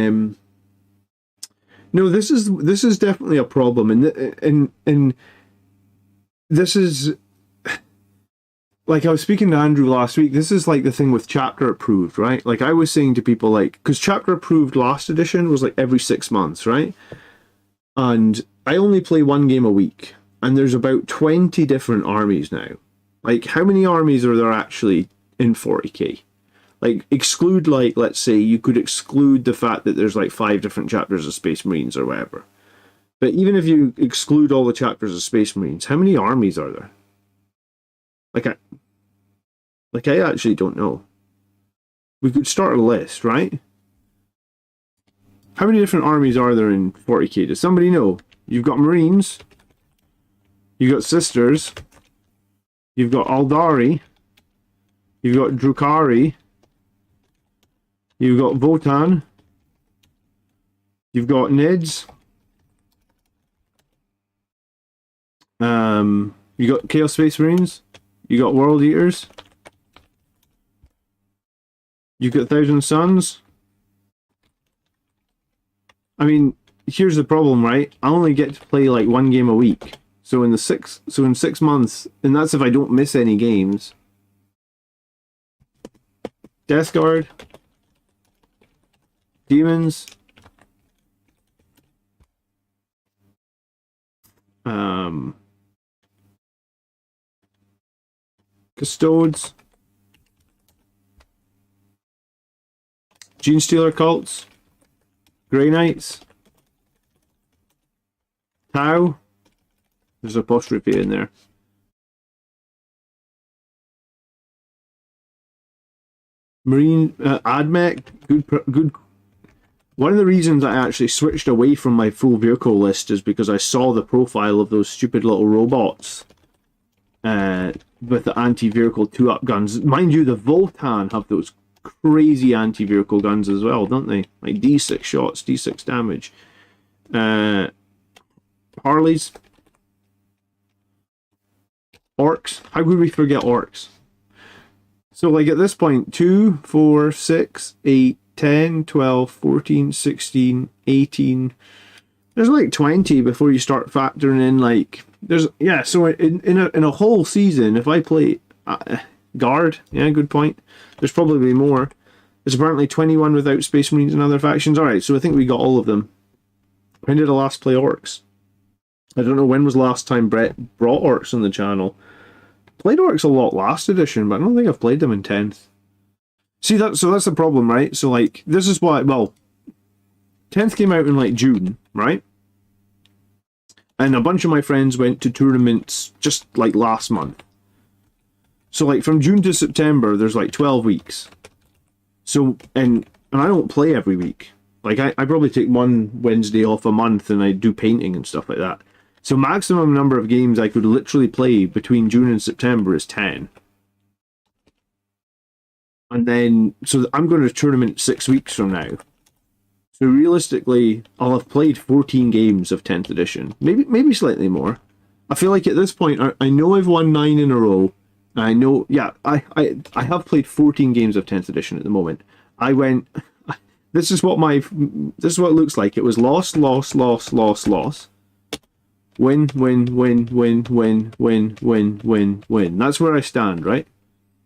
no, this is definitely a problem, and this is, like, I was speaking to Andrew last week. This is like the thing with chapter approved, right? Like, I was saying to people, like, because chapter approved last edition was like every 6 months, right? And I only play 1 game a week, and there's about 20 different armies now. Like, how many armies are there actually in 40k? Like, exclude, like, let's say you could exclude the fact that there's like 5 different chapters of Space Marines or whatever. But even if you exclude all the chapters of Space Marines, how many armies are there? I actually don't know. We could start a list, right? How many different armies are there in 40k? Does somebody know? You've got Marines. You've got Sisters. You've got Aldari. You've got Drukhari. You've got Votan. You've got Nids. You got Chaos Space Marines. You got World Eaters. You got Thousand Suns. I mean, here's the problem, right? I only get to play like 1 game a week. So in 6 months, and that's if I don't miss any games. Death Guard. Demons. Custodes. Gene Stealer Cults. Grey Knights. Tau. There's a apostrophe in there. Marine Admech. Good. One of the reasons I actually switched away from my full vehicle list is because I saw the profile of those stupid little robots with the anti-vehicle 2-up guns. Mind you, the Voltan have those crazy anti-vehicle guns as well, don't they? Like D6 shots, D6 damage. Harleys. Orcs. How could we forget orcs? So like at this point, 2, 4, 6, 8, 10, 12, 14, 16, 18. There's like 20 before you start factoring in like so in a whole season, if I play Guard, good point. There's probably more. There's apparently 21 without Space Marines and other factions. Alright, so I think we got all of them. When did I last play orcs? I don't know when was the last time Brett brought orcs on the channel. Played orcs a lot last edition, but I don't think I've played them in 10th. See, that's the problem, right? So like, this is why, 10th came out in like June, right? And a bunch of my friends went to tournaments just like last month. So like from June to September, there's like 12 weeks. So, and I don't play every week. Like I probably take one Wednesday off a month and I do painting and stuff like that. So maximum number of games I could literally play between June and September is 10. And then, so I'm going to a tournament 6 weeks from now. So realistically, I'll have played 14 games of 10th edition. Maybe slightly more. I feel like at this point, I know I've won 9 in a row. I know, I have played 14 games of 10th edition at the moment. I went, this is what it looks like. It was loss, loss, loss, loss, loss. Win, win, win, win, win, win, win, win, win. That's where I stand, right?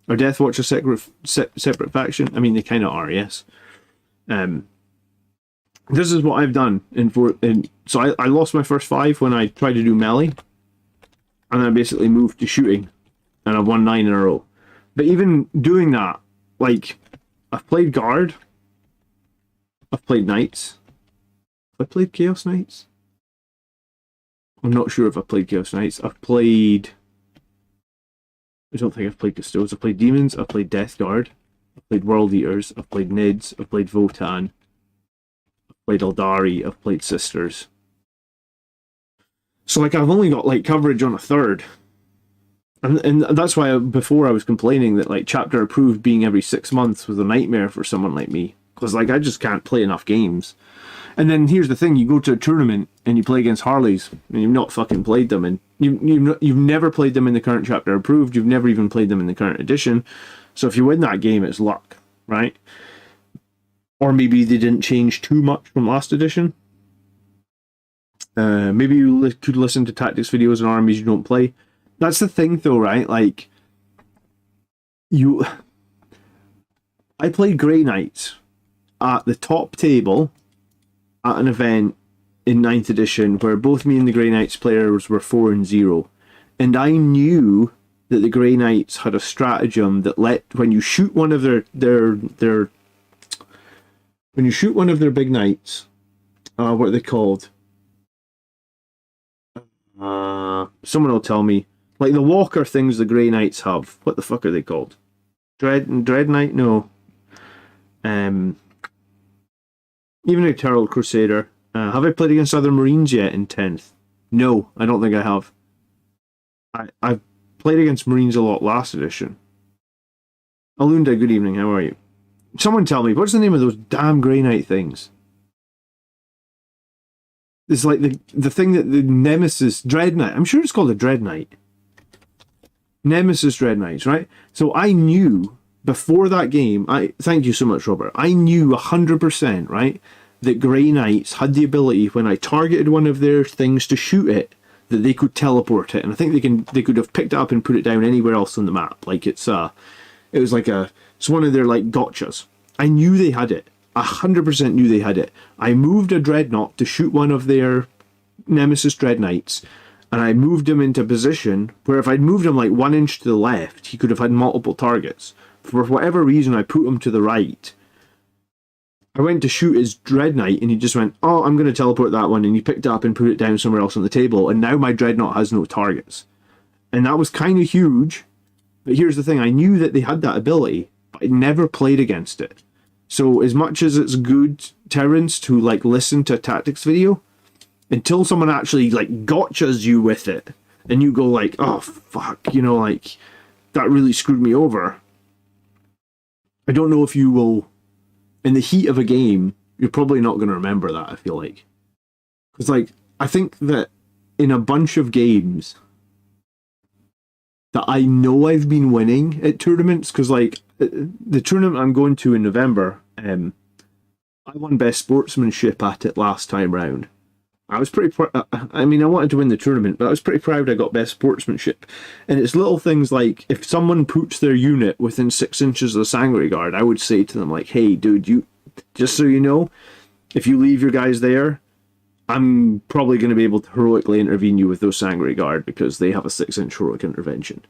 Are Death Watch a separate faction? I mean, they kind of are, yes. This is what I've done. So I lost my first 5 when I tried to do melee. And I basically moved to shooting. And I've won 9 in a row. But even doing that, like, I've played Guard. I've played Knights. Have I played Chaos Knights? I'm not sure if I've played Chaos Knights. I don't think I've played Custodes. I've played Demons. I've played Death Guard. I've played World Eaters. I've played Nids. I've played Votan. I've played Aldari. I've played Sisters. So, like, I've only got, like, coverage on a third. And that's why before I was complaining that, like, chapter approved being every 6 months was a nightmare for someone like me. Because, like, I just can't play enough games. And then here's the thing, you go to a tournament and you play against Harleys and you've not fucking played them, and you've never played them in the current chapter approved, you've never even played them in the current edition. So if you win that game, it's luck, right? Or maybe they didn't change too much from last edition. Maybe you could listen to tactics videos on armies you don't play. That's the thing though, right? Like, I played Grey Knights at the top table at an event in 9th edition where both me and the Grey Knights players were 4-0, and I knew that the Grey Knights had a stratagem that when you shoot one of their big knights, what are they called? Someone will tell me. Like the walker things the Grey Knights have. What the fuck are they called? Dread Knight? No. Even a Terrell Crusader. Have I played against other Marines yet in 10th? No, I don't think I have. I've played against Marines a lot last edition. Alunda, good evening, how are you? Someone tell me, what's the name of those damn Grey Knight things? It's like the thing that the Nemesis Dread Knight. I'm sure it's called a Dread Knight. Nemesis Dread Knights, right? So I knew before that game, thank you so much, Robert. I knew 100%, right, that Grey Knights had the ability when I targeted one of their things to shoot it, that they could teleport it, and I think they could have picked it up and put it down anywhere else on the map. Like it's one of their like gotchas. I knew they had it. 100% knew they had it. I moved a Dreadnought to shoot one of their Nemesis Dread Knights, and I moved him into position where if I'd moved him like 1 inch to the left, he could have had multiple targets. For whatever reason, I put him to the right. I went to shoot his Dread Knight, and he just went, oh, I'm going to teleport that one, and he picked it up and put it down somewhere else on the table, and now my Dreadnought has no targets. And that was kind of huge, but here's the thing, I knew that they had that ability, but I never played against it. So as much as it's good, Terrence, to like listen to a tactics video, until someone actually like gotchas you with it, and you go like, oh fuck, like that really screwed me over. I don't know if you will, in the heat of a game, you're probably not going to remember that, I feel like. Because like, I think that in a bunch of games that I know I've been winning at tournaments, because like the tournament I'm going to in November, I won best sportsmanship at it last time round. I was pretty I wanted to win the tournament, but I was pretty proud I got best sportsmanship. And it's little things like, if someone puts their unit within 6 inches of the Sangre Guard, I would say to them like, hey dude, just so you know, if you leave your guys there, I'm probably going to be able to heroically intervene you with those Sangre Guard because they have a 6-inch heroic intervention.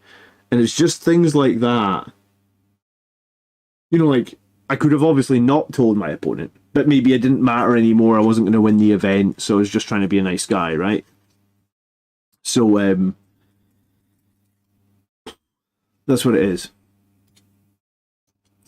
And it's just things like that. Like, I could have obviously not told my opponent, but maybe it didn't matter anymore. I wasn't going to win the event, so I was just trying to be a nice guy, right? So, that's what it is.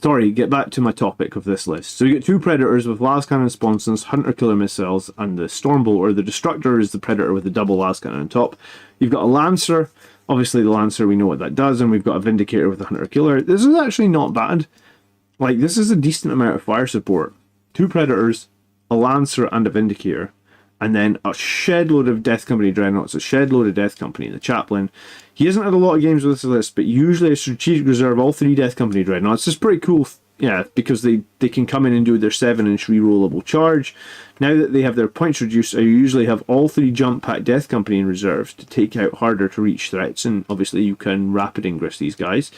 Sorry, get back to my topic of this list. So you get 2 Predators with las cannon sponsons, Hunter Killer missiles, and the Stormbolter. The Destructor is the Predator with the double las cannon on top. You've got a Lancer. Obviously, the Lancer, we know what that does, and we've got a Vindicator with a Hunter Killer. This is actually not bad. Like, this is a decent amount of fire support. 2 Predators, a Lancer, and a Vindicator. And then a shed load of Death Company Dreadnoughts, a shed load of Death Company. The Chaplain, he hasn't had a lot of games with this list, but usually a strategic reserve, all 3 Death Company Dreadnoughts. It's pretty cool, yeah, because they can come in and do their 7-inch rerollable charge. Now that they have their points reduced, I usually have all 3 jump pack Death Company in reserves to take out harder to reach threats, and obviously you can rapid ingress these guys.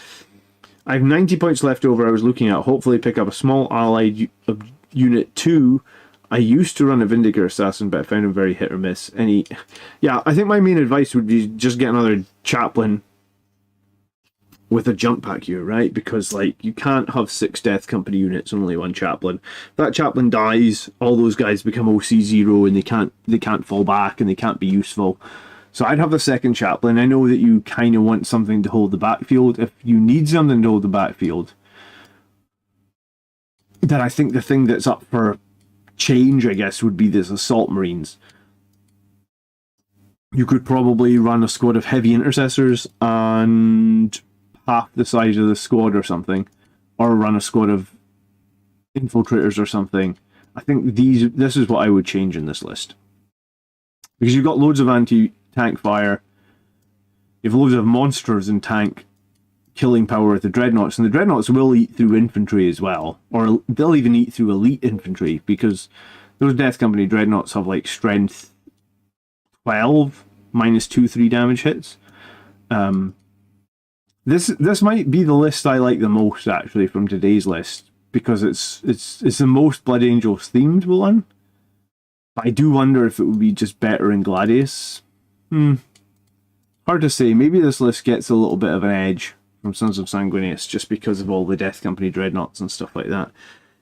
I have 90 points left over. I was looking at hopefully pick up a small allied unit 2. I used to run a Vindicator Assassin, but I found him very hit or miss. Yeah, I think my main advice would be just get another Chaplain with a jump pack here, right? Because like, you can't have 6 Death Company units and only 1 Chaplain. If that Chaplain dies, all those guys become OC0 and they can't fall back and they can't be useful. So I'd have a second Chaplain. I know that you kind of want something to hold the backfield. If you need something to hold the backfield, then I think the thing that's up for change, I guess, would be this Assault Marines. You could probably run a squad of heavy intercessors and half the size of the squad or something, or run a squad of infiltrators or something. I think this is what I would change in this list, because you've got loads of anti-tank fire, you've loads of monsters in tank killing power with the Dreadnoughts, and the Dreadnoughts will eat through infantry as well, or they'll even eat through elite infantry, because those Death Company Dreadnoughts have like strength 12 minus 2-3 damage hits. This might be the list I like the most actually from today's list, because it's the most Blood Angels themed one. I do wonder if it would be just better in Gladius. Hard to say. Maybe this list gets a little bit of an edge from Sons of Sanguinius just because of all the Death Company dreadnoughts and stuff like that.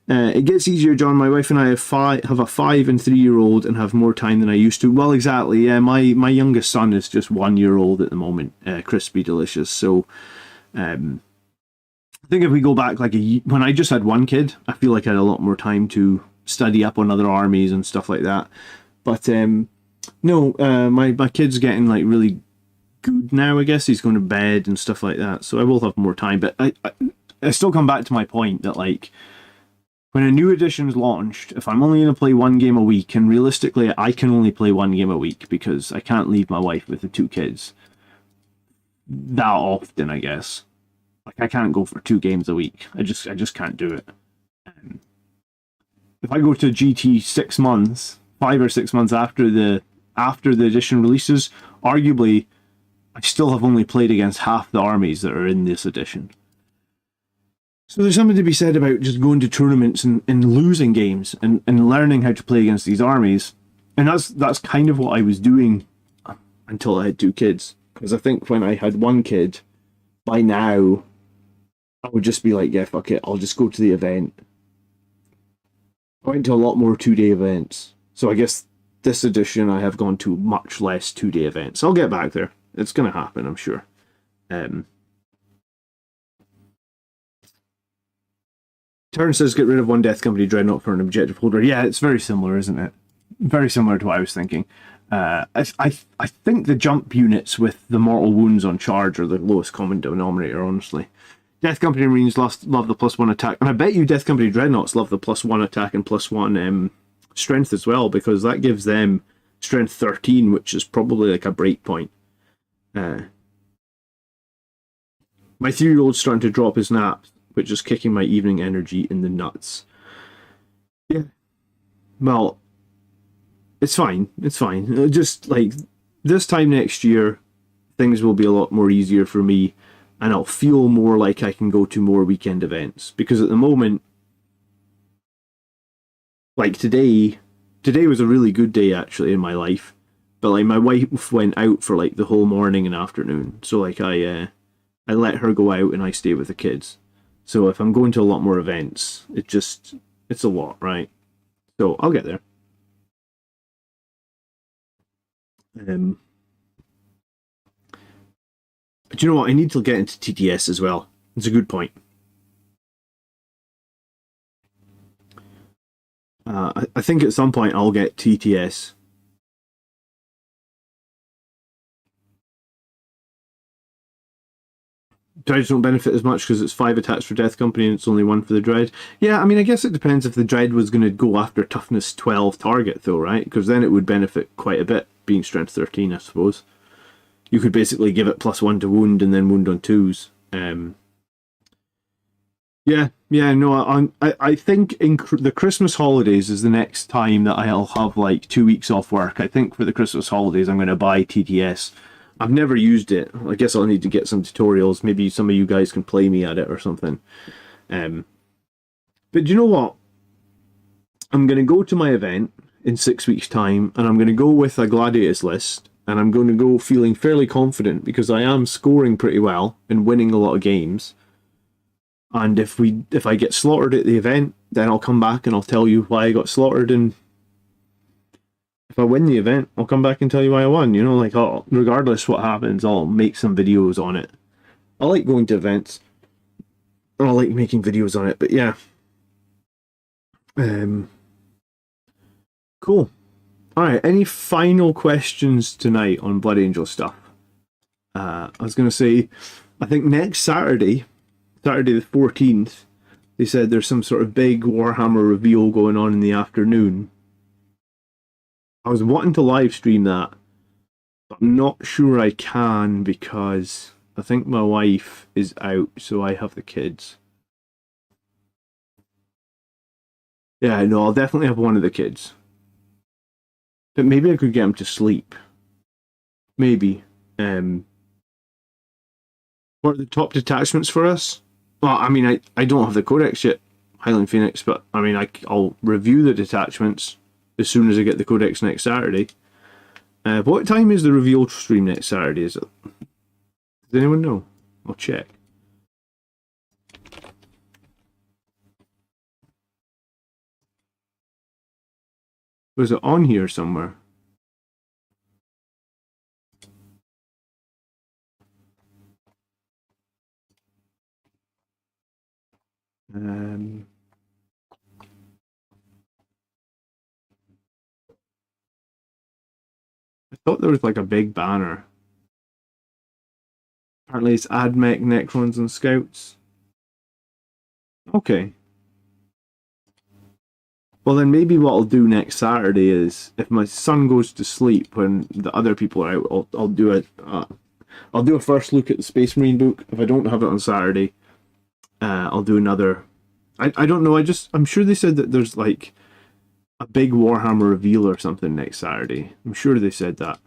It gets easier, John. My wife and I have a 5 and 3-year-old and have more time than I used to. Well, exactly. Yeah, my youngest son is just 1 year old at the moment. Crispy delicious. So, I think if we go back when I just had one kid, I feel like I had a lot more time to study up on other armies and stuff like that. But no, my kid's getting like really good now. I guess he's going to bed and stuff like that. So I will have more time. But I still come back to my point that like, when a new edition's launched, if I'm only going to play one game a week, and realistically I can only play one game a week because I can't leave my wife with the 2 kids that often, I guess. Like I can't go for 2 games a week. I just can't do it. If I go to GT 6 months, 5 or 6 months after the edition releases, arguably I still have only played against half the armies that are in this edition. So there's something to be said about just going to tournaments and losing games and learning how to play against these armies. And that's kind of what I was doing until I had 2 kids. Because I think when I had 1 kid, by now, I would just be like, yeah, fuck it, I'll just go to the event. I went to a lot more 2-day events. So I guess this edition I have gone to much less 2-day events. I'll get back there. It's going to happen, I'm sure. Turn says get rid of 1 Death Company dreadnought for an objective holder. Yeah, it's very similar, isn't it? Very similar to what I was thinking. I think the jump units with the mortal wounds on charge are the lowest common denominator, honestly. Death Company Marines love the +1 attack, and I bet you Death Company Dreadnoughts love the +1 attack and +1 strength as well, because that gives them strength 13, which is probably like a break point. My 3-year-old's starting to drop his naps, which is kicking my evening energy in the nuts. Yeah. Well, it's fine. It's fine. Just like this time next year, things will be a lot more easier for me, and I'll feel more like I can go to more weekend events. Because at the moment, like today was a really good day actually in my life. But like my wife went out for like the whole morning and afternoon. So like I let her go out and I stay with the kids. So if I'm going to a lot more events, it's a lot, right? So I'll get there. But you know what? I need to get into TTS as well. It's a good point. I think at some point I'll get TTS. Dreads don't benefit as much because it's 5 attacks for Death Company and it's only 1 for the Dread. Yeah, I mean, I guess it depends if the Dread was going to go after toughness 12 target, though, right? Because then it would benefit quite a bit, being strength 13, I suppose. You could basically give it +1 to wound and then wound on 2s. I think the Christmas holidays is the next time that I'll have like 2 weeks off work. I think for the Christmas holidays I'm going to buy TTS. I've never used it. I guess I'll need to get some tutorials. Maybe some of you guys can play me at it or something. But you know what? I'm going to go to my event in 6 weeks' time, and I'm going to go with a Gladiators list, and I'm going to go feeling fairly confident because I am scoring pretty well and winning a lot of games. And if I get slaughtered at the event, then I'll come back and I'll tell you why I got slaughtered, and if I win the event, I'll come back and tell you why I won. You know, like, regardless what happens, I'll make some videos on it. I like going to events. I like making videos on it, but yeah. Cool. Alright, any final questions tonight on Blood Angel stuff? I was going to say, I think next Saturday the 14th, they said there's some sort of big Warhammer reveal going on in the afternoon. I was wanting to live stream that, but I'm not sure I can because I think my wife is out, so I have the kids. Yeah, no, I'll definitely have one of the kids. But maybe I could get him to sleep. Maybe. What are the top detachments for us? Well, I mean, I don't have the codex yet, Highland Phoenix, but I mean, I'll review the detachments. as soon as I get the codex next Saturday. What time is the reveal stream next Saturday? Is it? Does anyone know? I'll check. Was it on here somewhere? I thought there was like a big banner. Apparently it's AdMech, Necrons, and Scouts. Okay. Well, then maybe what I'll do next Saturday is, if my son goes to sleep when the other people are out, I'll do a first look at the Space Marine book. If I don't have it on Saturday, I'll do another. I don't know. I'm sure they said that there's like a big Warhammer reveal or something next Saturday. I'm sure they said that.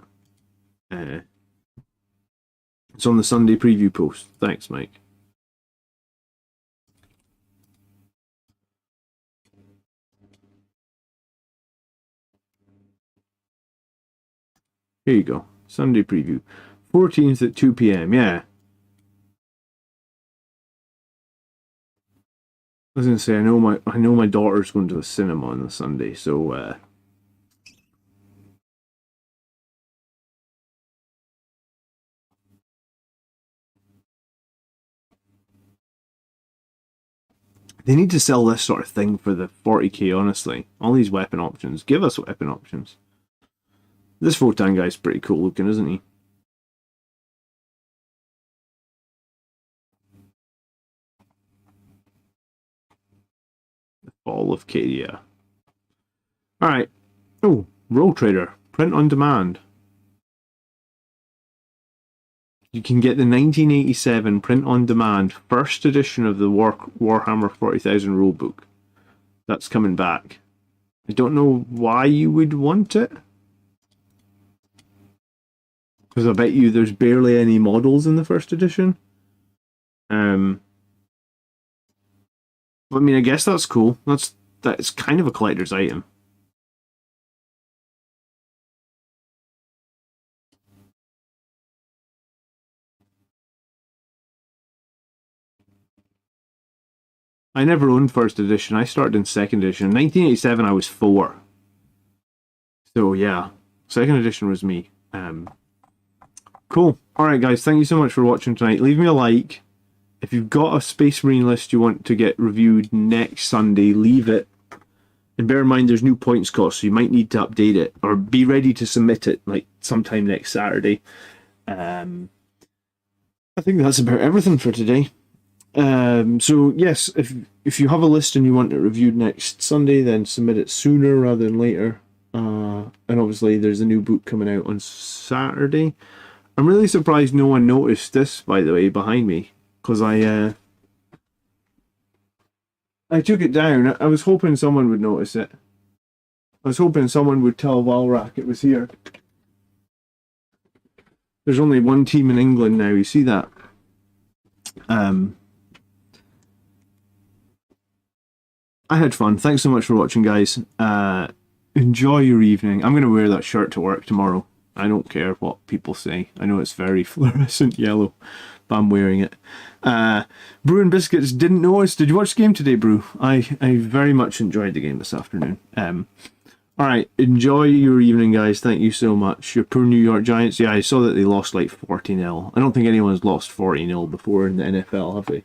It's on the Sunday preview post. Thanks, Mike. Here you go. Sunday preview. 14th at 2 p.m. Yeah. I was gonna say I know my daughter's going to the cinema on the Sunday, so they need to sell this sort of thing for the 40k, honestly. All these weapon options. Give us weapon options. This Photon guy's pretty cool looking, isn't he? The Fall of Cadia. Alright. Oh, Roll Trader. Print on demand. You can get the 1987 print on demand first edition of the Warhammer 40,000 rulebook. That's coming back. I don't know why you would want it. Because I bet you there's barely any models in the first edition. I mean, I guess that's cool. That's kind of a collector's item. I never owned first edition. I started in second edition. In 1987, I was 4. So yeah, second edition was me. Cool. Alright guys, thank you so much for watching tonight. Leave me a like. If you've got a Space Marine list you want to get reviewed next Sunday, leave it. And bear in mind there's new points cost, so you might need to update it. Or be ready to submit it like sometime next Saturday. I think that's about everything for today. So yes, if you have a list and you want it reviewed next Sunday, then submit it sooner rather than later. And obviously there's a new book coming out on Saturday. I'm really surprised no one noticed this, by the way, behind me, because I took it down. I was hoping someone would notice it. I was hoping someone would tell Valrak it was here. There's only one team in England now, you see that? I had fun. Thanks so much for watching, guys. Enjoy your evening. I'm going to wear that shirt to work tomorrow. I don't care what people say. I know it's very fluorescent yellow, but I'm wearing it. Brew and Biscuits didn't notice. Did you watch the game today, Brew? I very much enjoyed the game this afternoon. Alright, enjoy your evening, guys. Thank you so much. Your poor New York Giants. Yeah, I saw that they lost like 40-0. I don't think anyone's lost 40-0 before in the NFL, have they?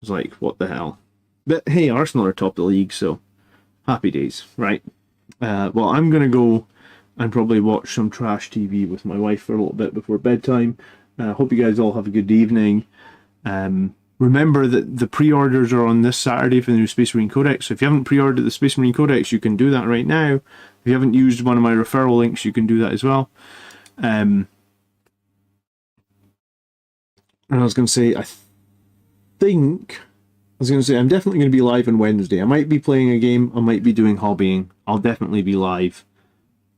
It's like, what the hell? But hey, Arsenal are top of the league, so happy days, right? Well, I'm going to go and probably watch some trash TV with my wife for a little bit before bedtime. Hope you guys all have a good evening. Remember that the pre-orders are on this Saturday for the new Space Marine Codex. So if you haven't pre-ordered the Space Marine Codex, you can do that right now. If you haven't used one of my referral links, you can do that as well. And I was going to say, I'm definitely going to be live on Wednesday. I might be playing a game. I might be doing hobbying. I'll definitely be live.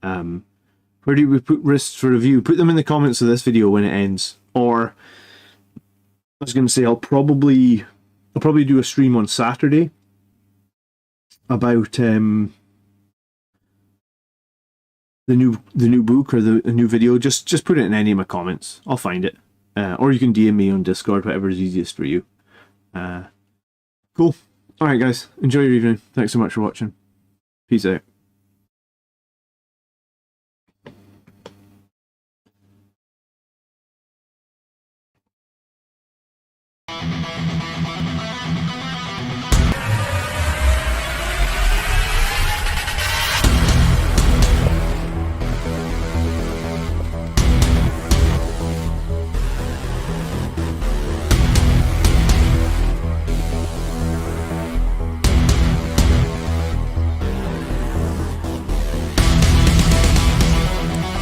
Where do we put lists for review? Put them in the comments of this video when it ends. Or I was going to say I'll probably do a stream on Saturday about new book or the new video, just put it in any of my comments. I'll find it. Or you can DM me on Discord, whatever is easiest for you. Cool. Alright guys, enjoy your evening. Thanks so much for watching. Peace out.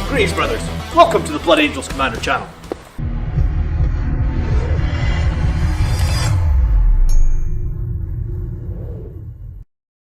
Greetings, brothers. Welcome to the Blood Angels Commander channel.